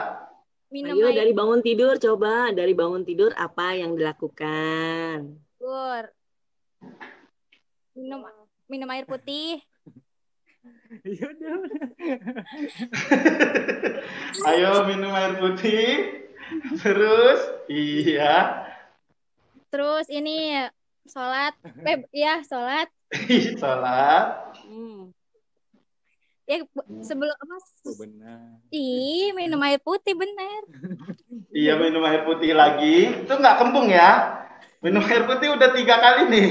Ayo dari bangun tidur, coba dari bangun tidur apa yang dilakukan? Minum air putih. Ayo minum air putih. Terus iya. Terus ini sholat, sholat. Sholat. Ya sebelum apa? Benar. Minum air putih benar. Iya minum air putih lagi. Itu nggak kembung ya? Minum air putih udah 3 kali nih.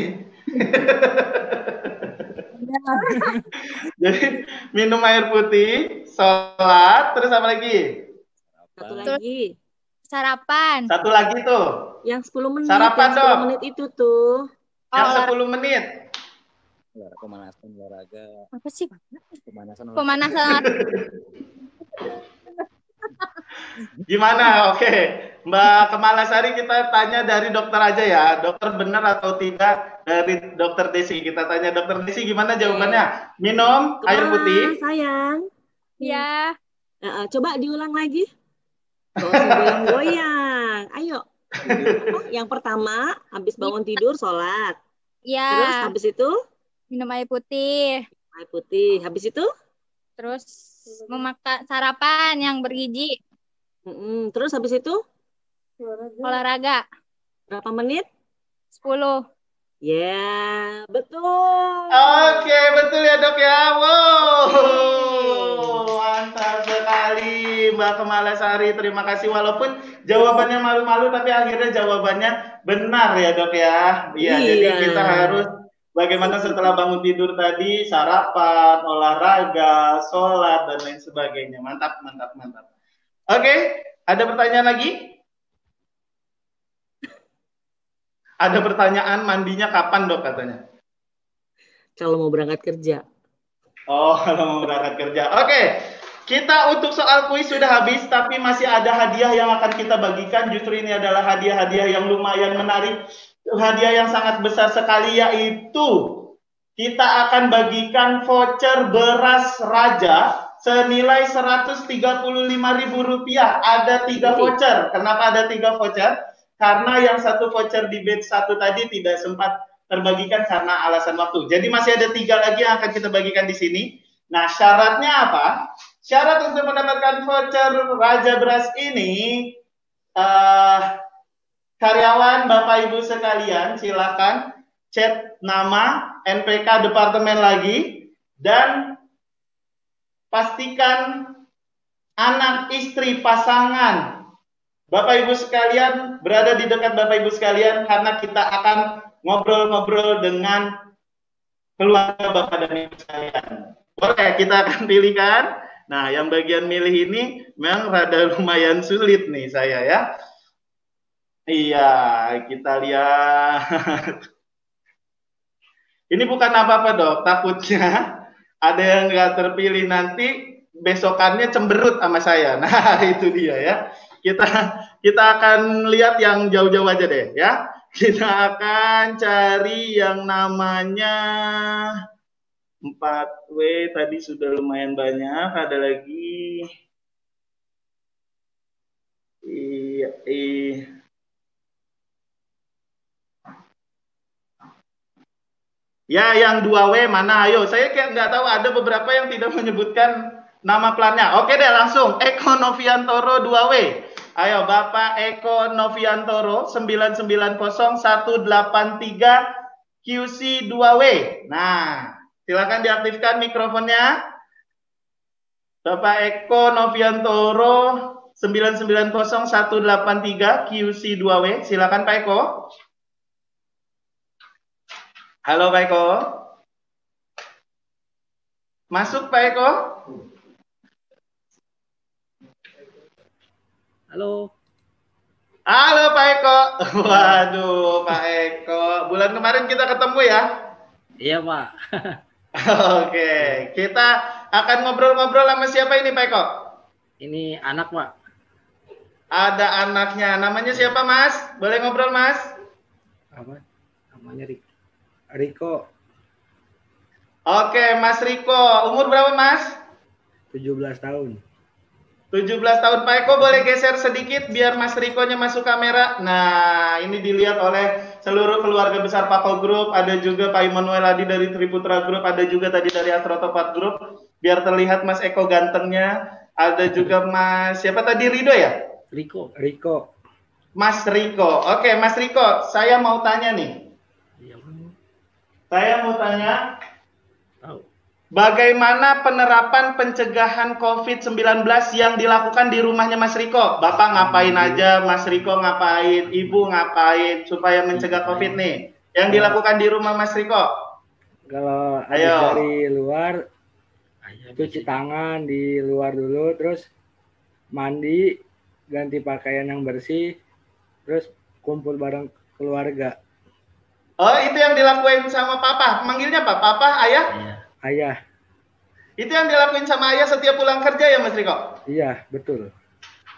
Jadi minum air putih, sholat, terus apa lagi? Satu lagi. Sarapan. Satu lagi tuh. Yang 10 menit. Sarapan yang 10 dong. menit itu tuh. Yang 10 menit. Pemanasan olahraga. Apa sih? Pemanasan. Gimana? Oke. Mbak Kemalasari kita tanya dari dokter aja ya. Dokter benar atau tidak dari Dokter Desi. Kita tanya Dokter Desi gimana jawabannya? Minum air putih. Sayang. Ya. Coba diulang lagi. Goyang-goyang. Ayo. Yang pertama, habis bangun tidur, sholat. Ya. Terus habis itu? Minum air putih. Air putih. Habis itu? Terus memakan sarapan yang bergizi. Terus habis itu? Olahraga. Berapa menit? 10. Ya, betul. Oke, betul ya dok ya. Wow, mantap sekali Mbak Kemalasari. Terima kasih. Walaupun jawabannya malu-malu, tapi akhirnya jawabannya benar ya dok ya. Iya, jadi kita harus bagaimana setelah bangun tidur tadi, sarapan, olahraga, sholat, dan lain sebagainya. Mantap, mantap, mantap. Oke, ada pertanyaan lagi? Ada pertanyaan, mandinya kapan dok katanya? Kalau mau berangkat kerja. Oh, kalau mau berangkat kerja. Oke, kita untuk soal kuis sudah habis, tapi masih ada hadiah yang akan kita bagikan. Justru ini adalah hadiah-hadiah yang lumayan menarik. Hadiah yang sangat besar sekali, yaitu kita akan bagikan voucher beras Raja senilai Rp135.000. Ada 3 voucher. Kenapa ada 3 voucher? karena yang satu voucher di batch 1 tadi tidak sempat terbagikan karena alasan waktu. Jadi masih ada 3 lagi yang akan kita bagikan di sini. Nah, syaratnya apa? Syarat untuk mendapatkan voucher Raja Beras ini, karyawan Bapak Ibu sekalian silakan chat nama, NPK departemen lagi, dan pastikan anak, istri, pasangan Bapak Ibu sekalian berada di dekat Bapak Ibu sekalian, karena kita akan ngobrol-ngobrol dengan keluarga Bapak dan Ibu sekalian. Oke, kita akan pilihkan. Nah, yang bagian milih ini memang rada lumayan sulit nih saya ya. Iya, kita lihat. Ini bukan apa-apa dok, takutnya ada yang nggak terpilih nanti besokannya cemberut sama saya. Nah, itu dia ya. Kita akan lihat yang jauh-jauh aja deh ya. Kita akan cari yang namanya 4W, tadi sudah lumayan banyak, ada lagi. Ya, yang 2W mana? Ayo, saya kayak nggak tahu, ada beberapa yang tidak menyebutkan nama plannya. Oke deh, langsung. Eko Noviantoro 2W. Ayo, Bapak Eko Noviantoro 990183 QC 2W. Nah, silakan diaktifkan mikrofonnya. Bapak Eko Noviantoro 990183 QC 2W. Silakan Pak Eko. Halo Pak Eko. Masuk Pak Eko. Halo. Halo Pak Eko. Waduh Pak Eko. Bulan kemarin kita ketemu ya? Iya Pak. Oke. Kita akan ngobrol-ngobrol sama siapa ini Pak Eko? Ini anak Pak. Ada anaknya. Namanya siapa Mas? Boleh ngobrol Mas? Apa? Namanya Riko. Oke, Mas Riko. Umur berapa, Mas? 17 tahun. 17 tahun. Pak Eko boleh geser sedikit biar Mas Rikonya masuk kamera. Nah, ini dilihat oleh seluruh keluarga besar Pako Group. Ada juga Pak Immanuel Adi dari Triputra Group. Ada juga tadi dari Astrotopat Group. Biar terlihat Mas Eko gantengnya. Ada juga Mas, siapa tadi? Rido ya? Riko. Mas Riko. Oke, Mas Riko. Saya mau tanya nih. Saya mau tanya, bagaimana penerapan pencegahan COVID-19 yang dilakukan di rumahnya Mas Riko? Bapak ngapain aja, Mas Riko ngapain, Ibu ngapain, supaya mencegah COVID nih? Yang dilakukan di rumah Mas Riko? Kalau habis dari luar, cuci tangan di luar dulu, terus mandi, ganti pakaian yang bersih, terus kumpul bareng keluarga. Oh, itu yang dilakuin sama Papa. Manggilnya apa? Papa, Ayah? Ayah. Itu yang dilakuin sama Ayah setiap pulang kerja ya, Mas Riko? Iya, betul.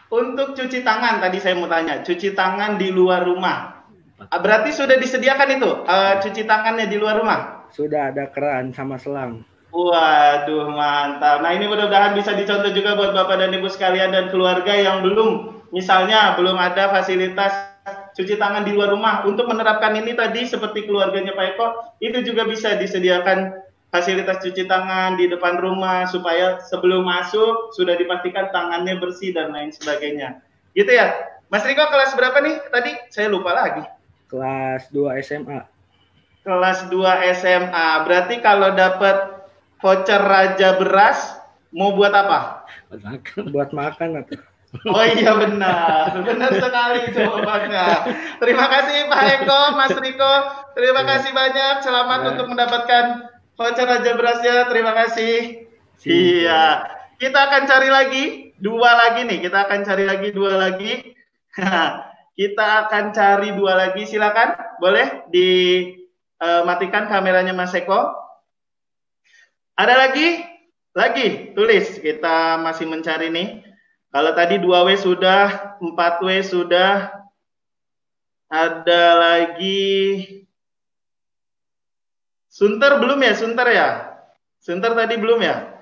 Untuk cuci tangan, tadi saya mau tanya. Cuci tangan di luar rumah. Berarti sudah disediakan itu, cuci tangannya di luar rumah? Sudah ada keran sama selang. Waduh, mantap. Nah, ini mudah-mudahan bisa dicontoh juga buat Bapak dan Ibu sekalian dan keluarga yang belum, misalnya belum ada fasilitas cuci tangan di luar rumah. Untuk menerapkan ini tadi seperti keluarganya Pak Eko, itu juga bisa disediakan fasilitas cuci tangan di depan rumah supaya sebelum masuk sudah dipastikan tangannya bersih dan lain sebagainya. Gitu ya. Mas Riko kelas berapa nih tadi? Saya lupa lagi. Kelas 2 SMA. Kelas 2 SMA. Berarti kalau dapat voucher Raja Beras mau buat apa? Buat makan atau? Oh iya benar sekali jawabannya. Terima kasih Pak Eko, Mas Riko. Terima kasih banyak. Selamat untuk mendapatkan voucher Raja Berasnya. Terima kasih. Iya. Kita akan cari lagi 2 lagi nih. Kita akan cari lagi 2 lagi. Kita akan cari 2 lagi. Silakan. Boleh dimatikan kameranya Mas Eko. Ada lagi? Lagi. Tulis. Kita masih mencari nih. Kalau tadi 2W sudah, 4W sudah, ada lagi. Sunter belum ya? Sunter ya? Sunter tadi belum ya?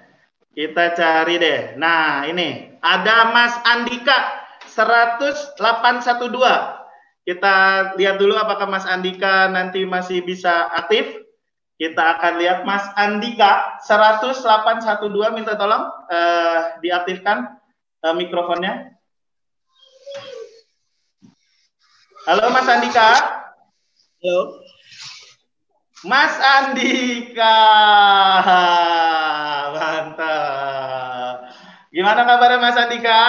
Kita cari deh. Nah, ini. Ada Mas Andika, 10812. Kita lihat dulu apakah Mas Andika nanti masih bisa aktif. Kita akan lihat Mas Andika 10812, minta tolong diaktifkan mikrofonnya. Halo Mas Andika. Halo. Mas Andika. Mantap. Gimana kabarnya Mas Andika?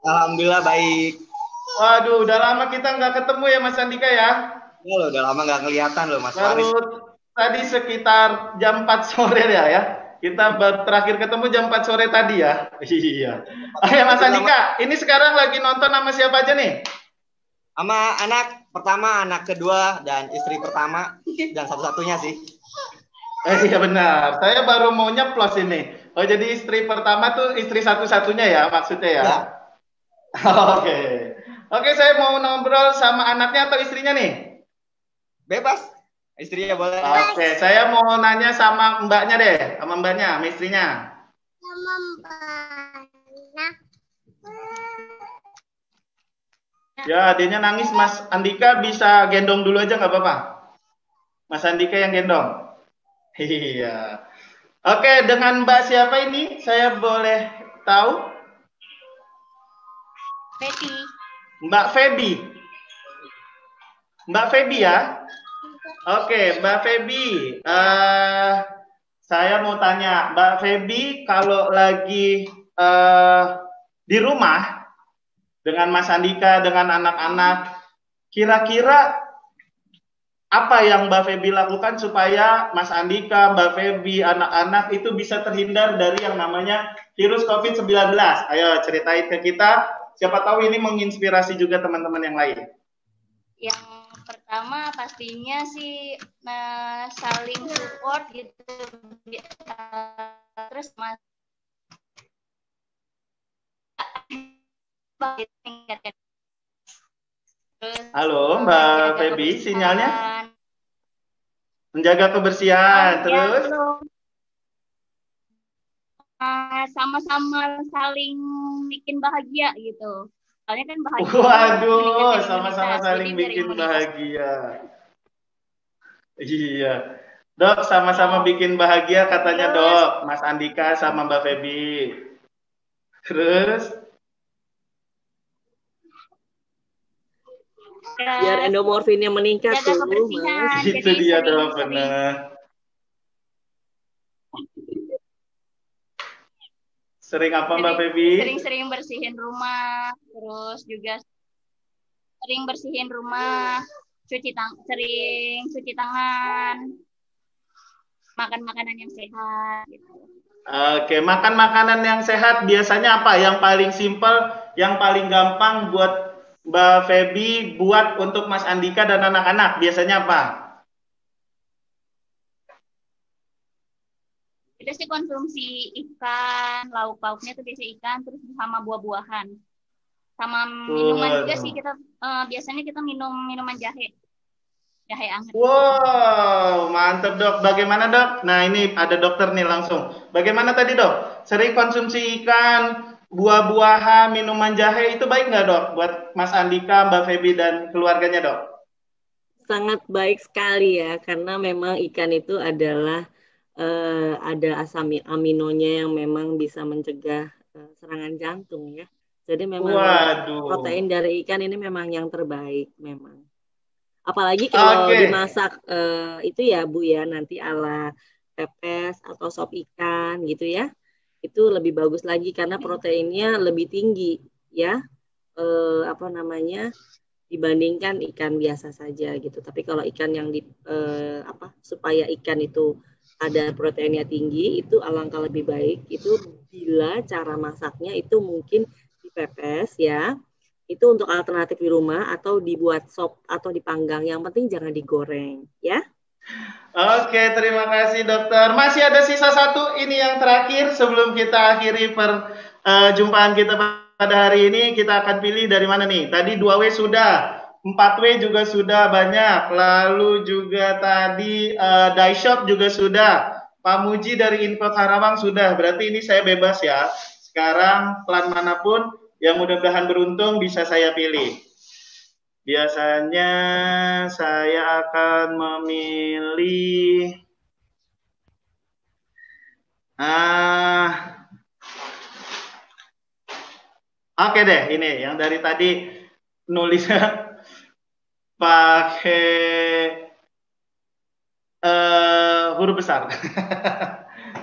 Alhamdulillah baik. Waduh, udah lama kita nggak ketemu ya Mas Andika ya? Ya loh, udah lama nggak kelihatan loh Mas Baru Faris. tadi sekitar jam 4 sore ya. Kita baru terakhir ketemu jam 4 sore tadi ya. Iya. Oke Mas Andika, ini sekarang lagi nonton sama siapa aja nih? Sama anak pertama, anak kedua, dan istri pertama, dan satu-satunya sih. Iya benar. Saya baru mau nyeplos ini. Oh jadi istri pertama tuh istri satu-satunya ya maksudnya ya? Ya. Oke. Oke, saya mau ngobrol sama anaknya atau istrinya nih? Bebas. Istrinya boleh. Oke, saya mau nanya sama mbaknya deh, sama mbaknya, sama istrinya. Sama mbaknya. Ya, adiknya nangis, Mas Andika bisa gendong dulu aja nggak apa-apa? Mas Andika yang gendong. Iya. Oke, dengan mbak siapa ini? Saya boleh tahu? Feby. Mbak Feby. Mbak Feby ya? Oke, Mbak Feby. Saya mau tanya, Mbak Feby kalau lagi di rumah dengan Mas Andika, dengan anak-anak, kira-kira apa yang Mbak Feby lakukan supaya Mas Andika, Mbak Feby, anak-anak itu bisa terhindar dari yang namanya virus COVID-19? Ayo ceritain ke kita. Siapa tahu ini menginspirasi juga teman-teman yang lain. Yang pertama pastinya sih saling support gitu. Terus Mas Halo Mbak Feby, sinyalnya? Menjaga kebersihan, terus? Sama-sama saling bikin bahagia gitu. Soalnya kan bahagia. Waduh, sama-sama saling bikin bahagia. Iya. Dok, sama-sama bikin bahagia katanya Dok, Mas Andika sama Mbak Feby. Terus? Biar endorfinnya meningkat tuh, Mas. Itu dia Dok, benar. Sering apa Mbak Feby? Sering-sering bersihin rumah, terus juga sering bersihin rumah, sering cuci tangan, makan makanan yang sehat. Gitu. Oke, makan makanan yang sehat biasanya apa? Yang paling simpel, yang paling gampang buat Mbak Feby buat untuk Mas Andika dan anak-anak biasanya apa? Itu sih konsumsi ikan, lauk pauknya tuh biasa ikan, terus sama buah-buahan, sama minuman juga sih kita biasanya kita minum minuman jahe hangat. Wow, mantap Dok. Bagaimana Dok? Nah ini ada dokter nih langsung. Bagaimana tadi Dok? Sering konsumsi ikan, buah-buahan, minuman jahe itu baik nggak Dok buat Mas Andika, Mbak Feby dan keluarganya Dok? Sangat baik sekali ya, karena memang ikan itu adalah ada asam aminonya yang memang bisa mencegah serangan jantung ya. Jadi memang protein dari ikan ini memang yang terbaik memang. Apalagi kalau dimasak itu ya Bu ya, nanti ala pepes atau sop ikan gitu ya. Itu lebih bagus lagi karena proteinnya lebih tinggi ya. Dibandingkan ikan biasa saja gitu. Tapi kalau ikan yang supaya ikan itu ada proteinnya tinggi, itu alangkah lebih baik. Itu bila cara masaknya itu mungkin dipepes ya. Itu untuk alternatif di rumah atau dibuat sop atau dipanggang. Yang penting jangan digoreng ya. Oke, terima kasih dokter. Masih ada sisa satu, ini yang terakhir sebelum kita akhiri perjumpaan kita pada hari ini. Kita akan pilih dari mana nih? Tadi 2W sudah, 4W juga sudah banyak. Lalu juga tadi Daishop juga sudah. Pak Muji dari Info Karawang sudah. Berarti ini saya bebas ya. Sekarang plan manapun yang mudah-mudahan beruntung bisa saya pilih. Biasanya saya akan memilih oke deh, ini yang dari tadi nulisnya pakai huruf besar.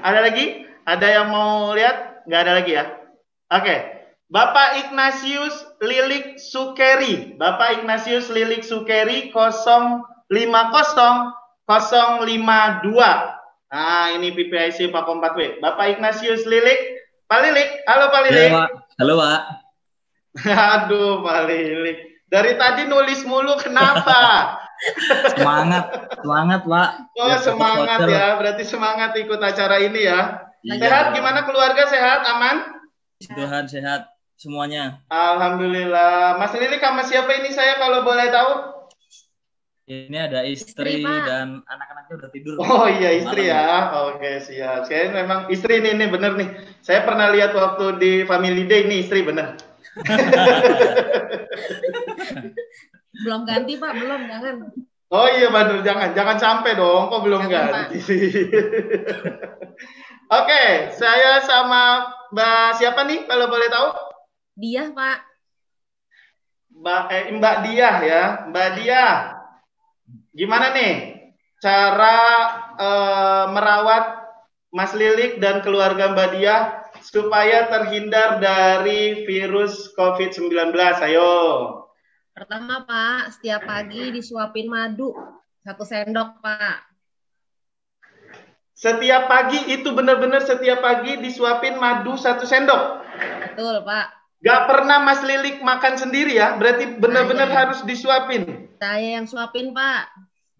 Ada lagi? Ada yang mau lihat? Nggak ada lagi ya? Oke. Bapak Ignatius Lilik Sukeri. Bapak Ignatius Lilik Sukeri 050 052. Nah, ini PPIC Pak 4W. Bapak Ignatius Lilik. Pak Lilik. Halo Pak Lilik. Halo Pak. Aduh Pak Lilik. Dari tadi nulis mulu, kenapa? Semangat Pak. Oh semangat ya, berarti semangat ikut acara ini ya. Iya. Sehat, gimana keluarga, sehat, aman? Tuhan sehat semuanya. Alhamdulillah. Mas Lilik sama siapa ini saya kalau boleh tahu? Ini ada istri dan anak-anaknya udah tidur. Oh iya istri ya. Oke siap. Saya memang istri ini bener nih. Saya pernah lihat waktu di Family Day ini istri bener. Belum ganti Pak, belum, jangan. Oh iya Badru, jangan sampai dong, kok belum ganti. Oke, saya sama Mbak siapa nih kalau boleh tahu? Diah Pak. Mbak Diah ya, Mbak Diah. Gimana nih cara merawat Mas Lilik dan keluarga Mbak Diah supaya terhindar dari virus COVID-19? Ayo. Pertama Pak, setiap pagi disuapin madu 1 sendok Pak. Setiap pagi itu benar-benar setiap pagi disuapin madu 1 sendok. Betul Pak. Gak pernah Mas Lilik makan sendiri ya? Berarti benar-benar harus disuapin. Saya yang suapin Pak.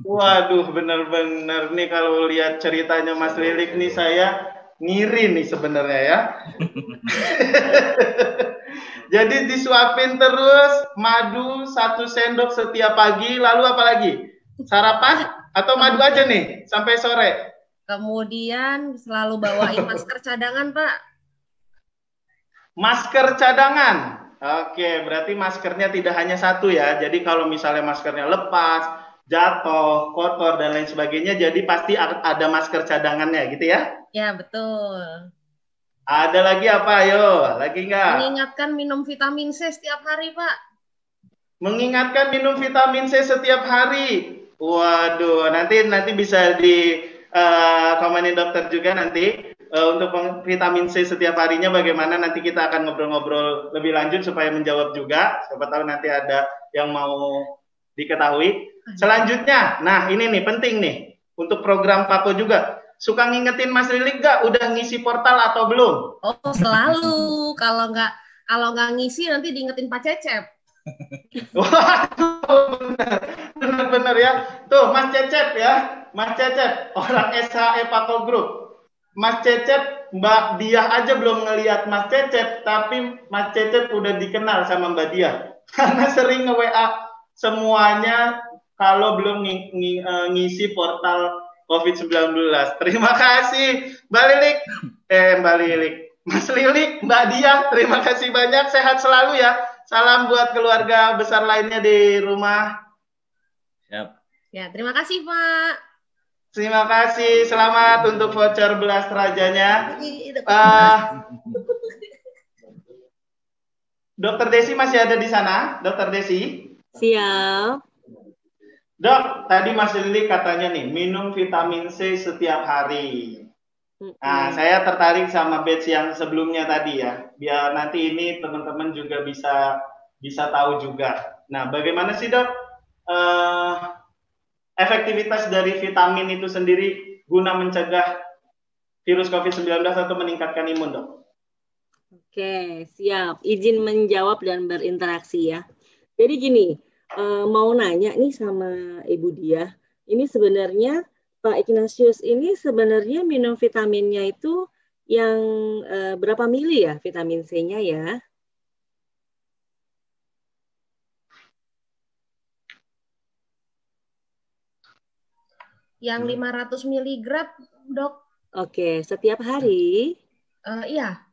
Waduh, benar-benar nih kalau lihat ceritanya Mas Lilik nih saya ngiri nih sebenarnya ya. Jadi disuapin terus madu 1 sendok setiap pagi, lalu apa lagi? Sarapan atau madu aja nih sampai sore? Kemudian selalu bawain masker cadangan Pak. Masker cadangan. Oke, berarti maskernya tidak hanya 1 ya. Jadi kalau misalnya maskernya lepas, jatuh, kotor dan lain sebagainya, jadi pasti ada masker cadangannya gitu ya? Ya, betul. Ada lagi apa? Ayo, lagi nggak? Mengingatkan minum vitamin C setiap hari, Pak. Mengingatkan minum vitamin C setiap hari. Waduh, nanti bisa di komenin dokter juga nanti untuk vitamin C setiap harinya bagaimana, nanti kita akan ngobrol-ngobrol lebih lanjut supaya menjawab juga. Siapa tahu nanti ada yang mau diketahui. Selanjutnya, nah ini nih penting nih untuk program Pako juga. Suka ngingetin Mas Lilik nggak udah ngisi portal atau belum? Oh selalu. Kalau nggak ngisi nanti diingetin Pak Cecep. Waduh, bener ya. Tuh Mas Cecep ya, Mas Cecep orang SHE Pako Group. Mas Cecep, Mbak Diah aja belum ngelihat Mas Cecep, tapi Mas Cecep udah dikenal sama Mbak Diah karena sering nge-WA semuanya kalau belum ngisi portal COVID-19. Terima kasih Mbak Lilik, Mbak Lilik, Mas Lilik, Mbak Diah, terima kasih banyak, sehat selalu ya. Salam buat keluarga besar lainnya di rumah. Siap. Ya, terima kasih Pak. Terima kasih, selamat untuk voucher belas rajanya. Dokter Desi masih ada di sana, Dokter Desi? Siap. Dok, tadi Mas Lilik katanya nih, minum vitamin C setiap hari. Nah, saya tertarik sama batch yang sebelumnya tadi ya, biar nanti ini teman-teman juga bisa tahu juga. Nah, bagaimana sih dok efektivitas dari vitamin itu sendiri guna mencegah virus COVID-19 atau meningkatkan imun, dok? Oke, siap. Izin menjawab dan berinteraksi ya. Jadi gini, mau nanya nih sama Ibu Diah, ini sebenarnya Pak Ignatius ini sebenarnya minum vitaminnya itu yang berapa mili ya vitamin C-nya ya? Yang 500 miligram, dok. Oke, setiap hari? Iya.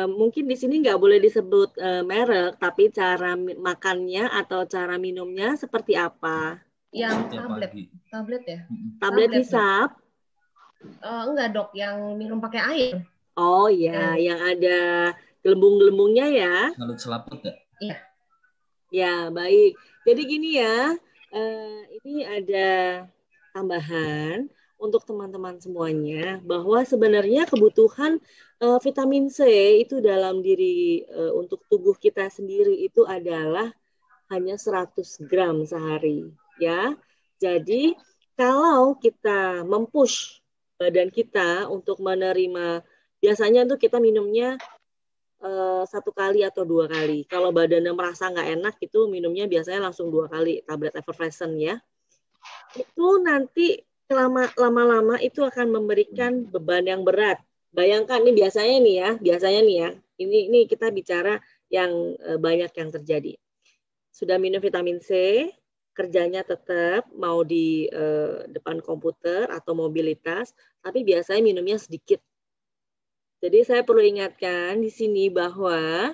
Mungkin di sini nggak boleh disebut merek, tapi cara makannya atau cara minumnya seperti apa? Yang tablet ya? Tablet hisap? Enggak dok, yang minum pakai air. Oh ya, yang ada gelembung-gelembungnya ya? Selaput ya? Iya. Ya, baik. Jadi gini ya, ini ada tambahan untuk teman-teman semuanya bahwa sebenarnya kebutuhan vitamin C itu dalam diri untuk tubuh kita sendiri itu adalah hanya 100 gram sehari ya. Jadi kalau kita mempush badan kita untuk menerima, biasanya tuh kita minumnya 1 kali atau 2 kali. Kalau badannya merasa nggak enak itu minumnya biasanya langsung 2 kali tablet effervescent ya. Itu nanti lama-lama itu akan memberikan beban yang berat. Bayangkan nih biasanya nih ya. Ini kita bicara yang banyak yang terjadi. Sudah minum vitamin C, kerjanya tetap mau di depan komputer atau mobilitas, tapi biasanya minumnya sedikit. Jadi saya perlu ingatkan di sini bahwa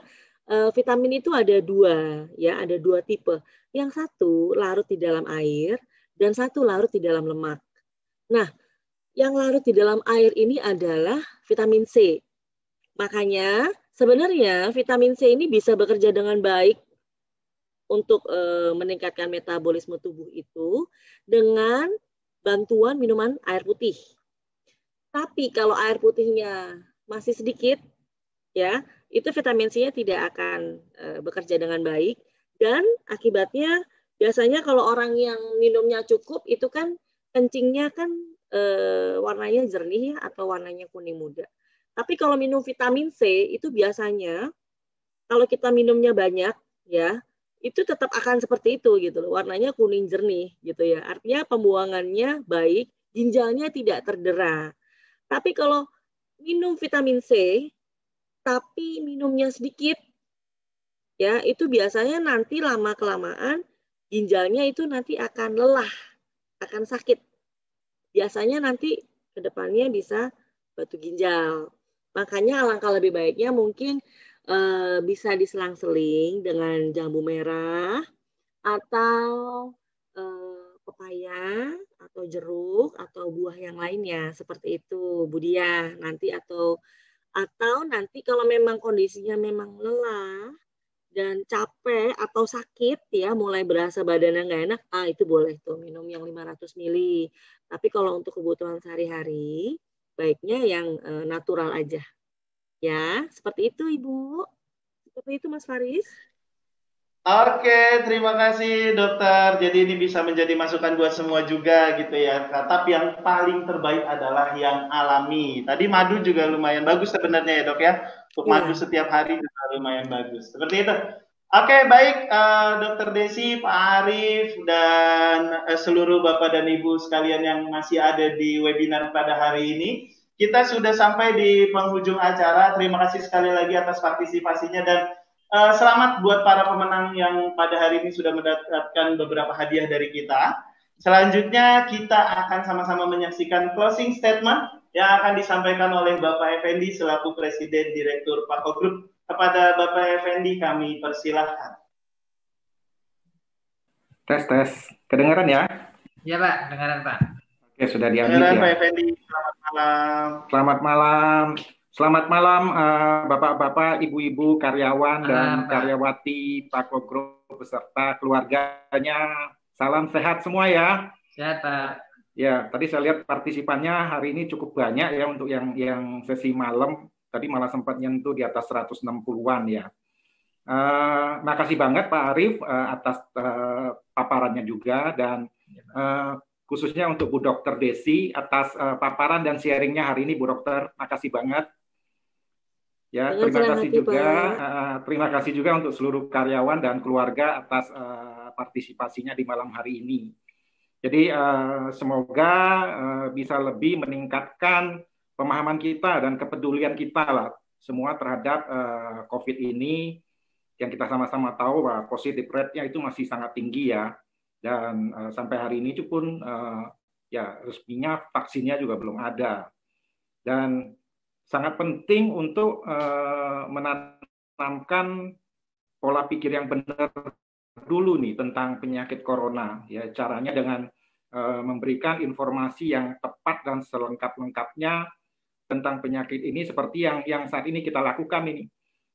vitamin itu ada 2, ya, ada 2 tipe. Yang satu larut di dalam air dan satu larut di dalam lemak. Nah, yang larut di dalam air ini adalah vitamin C. Makanya sebenarnya vitamin C ini bisa bekerja dengan baik untuk meningkatkan metabolisme tubuh itu dengan bantuan minuman air putih. Tapi kalau air putihnya masih sedikit, ya, itu vitamin C-nya tidak akan bekerja dengan baik dan akibatnya biasanya kalau orang yang minumnya cukup itu kan kencingnya kan warnanya jernih ya, atau warnanya kuning muda. Tapi kalau minum vitamin C itu biasanya kalau kita minumnya banyak ya, itu tetap akan seperti itu gitu loh, warnanya kuning jernih gitu ya. Artinya pembuangannya baik, ginjalnya tidak terdera. Tapi kalau minum vitamin C tapi minumnya sedikit ya, itu biasanya nanti lama-kelamaan ginjalnya itu nanti akan lelah, akan sakit. Biasanya nanti ke depannya bisa batu ginjal. Makanya alangkah lebih baiknya mungkin bisa diselang-seling dengan jambu merah atau pepaya atau jeruk atau buah yang lainnya seperti itu, Bu Dia. Nanti atau nanti kalau memang kondisinya memang lelah dan capek atau sakit ya, mulai berasa badannya nggak enak, itu boleh tuh minum yang 500 ml. Tapi kalau untuk kebutuhan sehari-hari, baiknya yang natural aja. Ya, seperti itu Ibu. Seperti itu Mas Faris. Oke, terima kasih dokter. Jadi ini bisa menjadi masukan buat semua juga gitu ya. Tapi yang paling terbaik adalah yang alami. Tadi madu juga lumayan bagus sebenarnya ya dok ya. Untuk madu setiap hari juga lumayan bagus. Seperti itu. Oke, baik Dokter Desi, Pak Arief, dan seluruh Bapak dan Ibu sekalian yang masih ada di webinar pada hari ini. Kita sudah sampai di penghujung acara. Terima kasih sekali lagi atas partisipasinya dan selamat buat para pemenang yang pada hari ini sudah mendapatkan beberapa hadiah dari kita. Selanjutnya kita akan sama-sama menyaksikan closing statement yang akan disampaikan oleh Bapak Effendi selaku Presiden Direktur Pako Group. Kepada Bapak Effendi kami persilahkan. Tes. Kedengaran ya? Iya Pak, kedengaran Pak. Oke, sudah di-unmute ya. Pak Effendi, selamat malam. Selamat malam. Selamat malam Bapak-bapak, Ibu-ibu, karyawan dan karyawati Pako Group beserta keluarganya. Salam sehat semua ya. Sehat Pak. Ya, tadi saya lihat partisipannya hari ini cukup banyak ya untuk yang sesi malam. Tadi malah sempat nyentuh di atas 160-an ya. Makasih banget Pak Arief atas paparannya juga dan khususnya untuk Bu Dokter Desi atas paparan dan sharingnya hari ini Bu Dokter. Makasih banget. Ya, terima kasih juga untuk seluruh karyawan dan keluarga atas partisipasinya di malam hari ini. Jadi semoga bisa lebih meningkatkan pemahaman kita dan kepedulian kita lah semua terhadap COVID ini yang kita sama-sama tahu bahwa positive rate-nya itu masih sangat tinggi ya dan sampai hari ini pun ya resminya vaksinnya juga belum ada dan sangat penting untuk menanamkan pola pikir yang benar dulu nih tentang penyakit corona. Ya, caranya dengan memberikan informasi yang tepat dan selengkap-lengkapnya tentang penyakit ini seperti yang saat ini kita lakukan ini.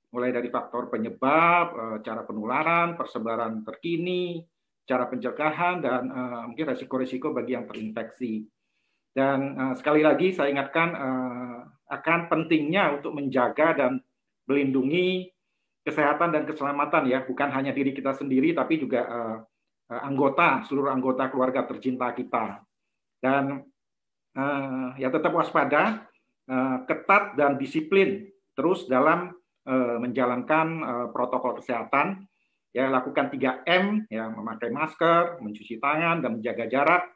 Mulai dari faktor penyebab, cara penularan, persebaran terkini, cara pencegahan, dan mungkin resiko-resiko bagi yang terinfeksi. Dan sekali lagi saya ingatkan akan pentingnya untuk menjaga dan melindungi kesehatan dan keselamatan ya, bukan hanya diri kita sendiri, tapi juga seluruh anggota keluarga tercinta kita. Dan ya tetap waspada, ketat dan disiplin terus dalam menjalankan protokol kesehatan. Ya, lakukan 3M, ya, memakai masker, mencuci tangan, dan menjaga jarak,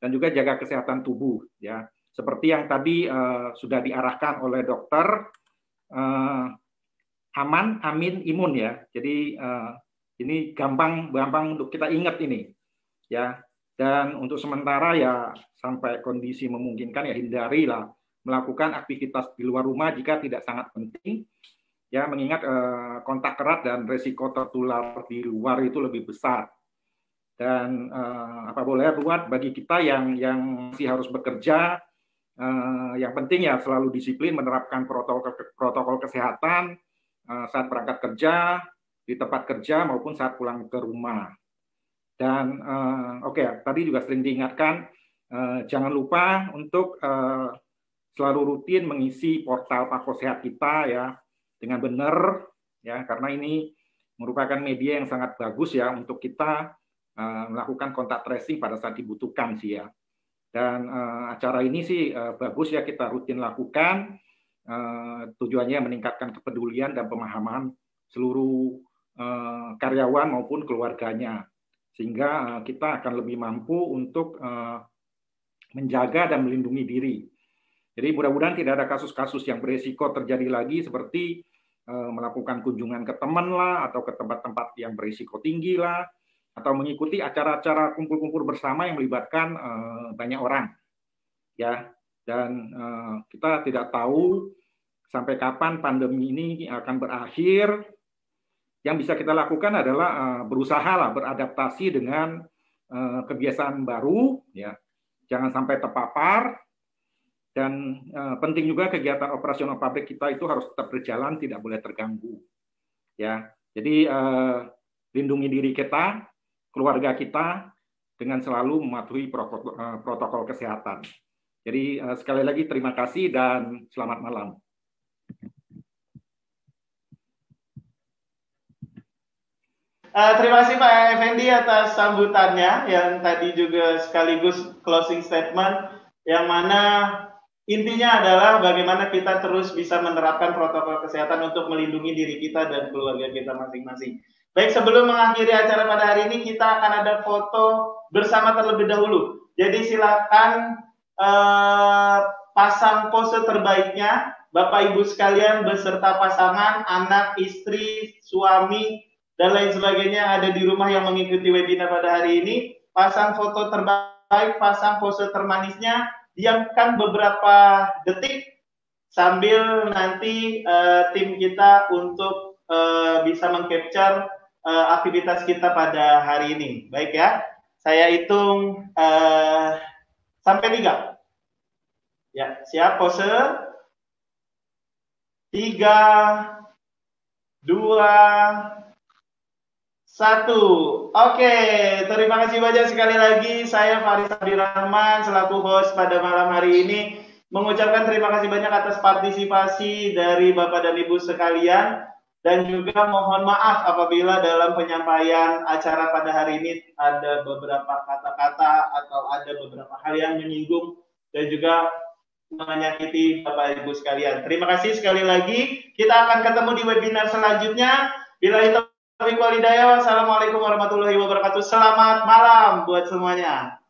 dan juga jaga kesehatan tubuh. Ya, seperti yang tadi sudah diarahkan oleh dokter, aman, amin, imun ya. Jadi ini gampang untuk kita ingat ini, ya. Dan untuk sementara ya sampai kondisi memungkinkan ya hindarilah melakukan aktivitas di luar rumah jika tidak sangat penting. Ya, mengingat kontak erat dan resiko tertular di luar itu lebih besar. Dan apa boleh buat bagi kita yang masih harus bekerja, yang penting ya selalu disiplin menerapkan protokol kesehatan saat berangkat kerja, di tempat kerja maupun saat pulang ke rumah. Dan tadi juga sering diingatkan, jangan lupa untuk selalu rutin mengisi portal Pako Sehat kita ya dengan benar ya, karena ini merupakan media yang sangat bagus ya untuk kita melakukan kontak tracing pada saat dibutuhkan sih ya. Dan acara ini sih bagus ya kita rutin lakukan, tujuannya meningkatkan kepedulian dan pemahaman seluruh karyawan maupun keluarganya, sehingga kita akan lebih mampu untuk menjaga dan melindungi diri. Jadi mudah-mudahan tidak ada kasus-kasus yang beresiko terjadi lagi seperti melakukan kunjungan ke teman lah, atau ke tempat-tempat yang berisiko tinggi lah, atau mengikuti acara-acara kumpul-kumpul bersama yang melibatkan banyak orang. Ya, dan kita tidak tahu sampai kapan pandemi ini akan berakhir. Yang bisa kita lakukan adalah berusaha lah beradaptasi dengan kebiasaan baru, ya. Jangan sampai terpapar, dan penting juga kegiatan operasional pabrik kita itu harus tetap berjalan, tidak boleh terganggu. Ya, jadi lindungi diri kita, keluarga kita dengan selalu mematuhi protokol kesehatan. Jadi sekali lagi terima kasih dan selamat malam. Terima kasih Pak Effendi atas sambutannya yang tadi juga sekaligus closing statement, yang mana intinya adalah bagaimana kita terus bisa menerapkan protokol kesehatan untuk melindungi diri kita dan keluarga kita masing-masing. Baik, sebelum mengakhiri acara pada hari ini, kita akan ada foto bersama terlebih dahulu. Jadi silakan pasang pose terbaiknya, Bapak Ibu sekalian beserta pasangan, anak, istri, suami, dan lain sebagainya ada di rumah yang mengikuti webinar pada hari ini. Pasang foto terbaik, pasang pose termanisnya, diamkan beberapa detik sambil nanti tim kita untuk bisa meng-capture aktivitas kita pada hari ini. Baik ya, saya hitung sampai 3. Ya, siap pose? 3, 2, 1. Oke, terima kasih banyak sekali lagi. Saya Faris Abdirrahman selaku host pada malam hari ini mengucapkan terima kasih banyak atas partisipasi dari Bapak dan Ibu sekalian, dan juga mohon maaf apabila dalam penyampaian acara pada hari ini ada beberapa kata-kata atau ada beberapa hal yang menyinggung dan juga menyakiti Bapak Ibu sekalian. Terima kasih sekali lagi. Kita akan ketemu di webinar selanjutnya. Billahi taufiq wal hidayah. Wassalamualaikum warahmatullahi wabarakatuh. Selamat malam buat semuanya.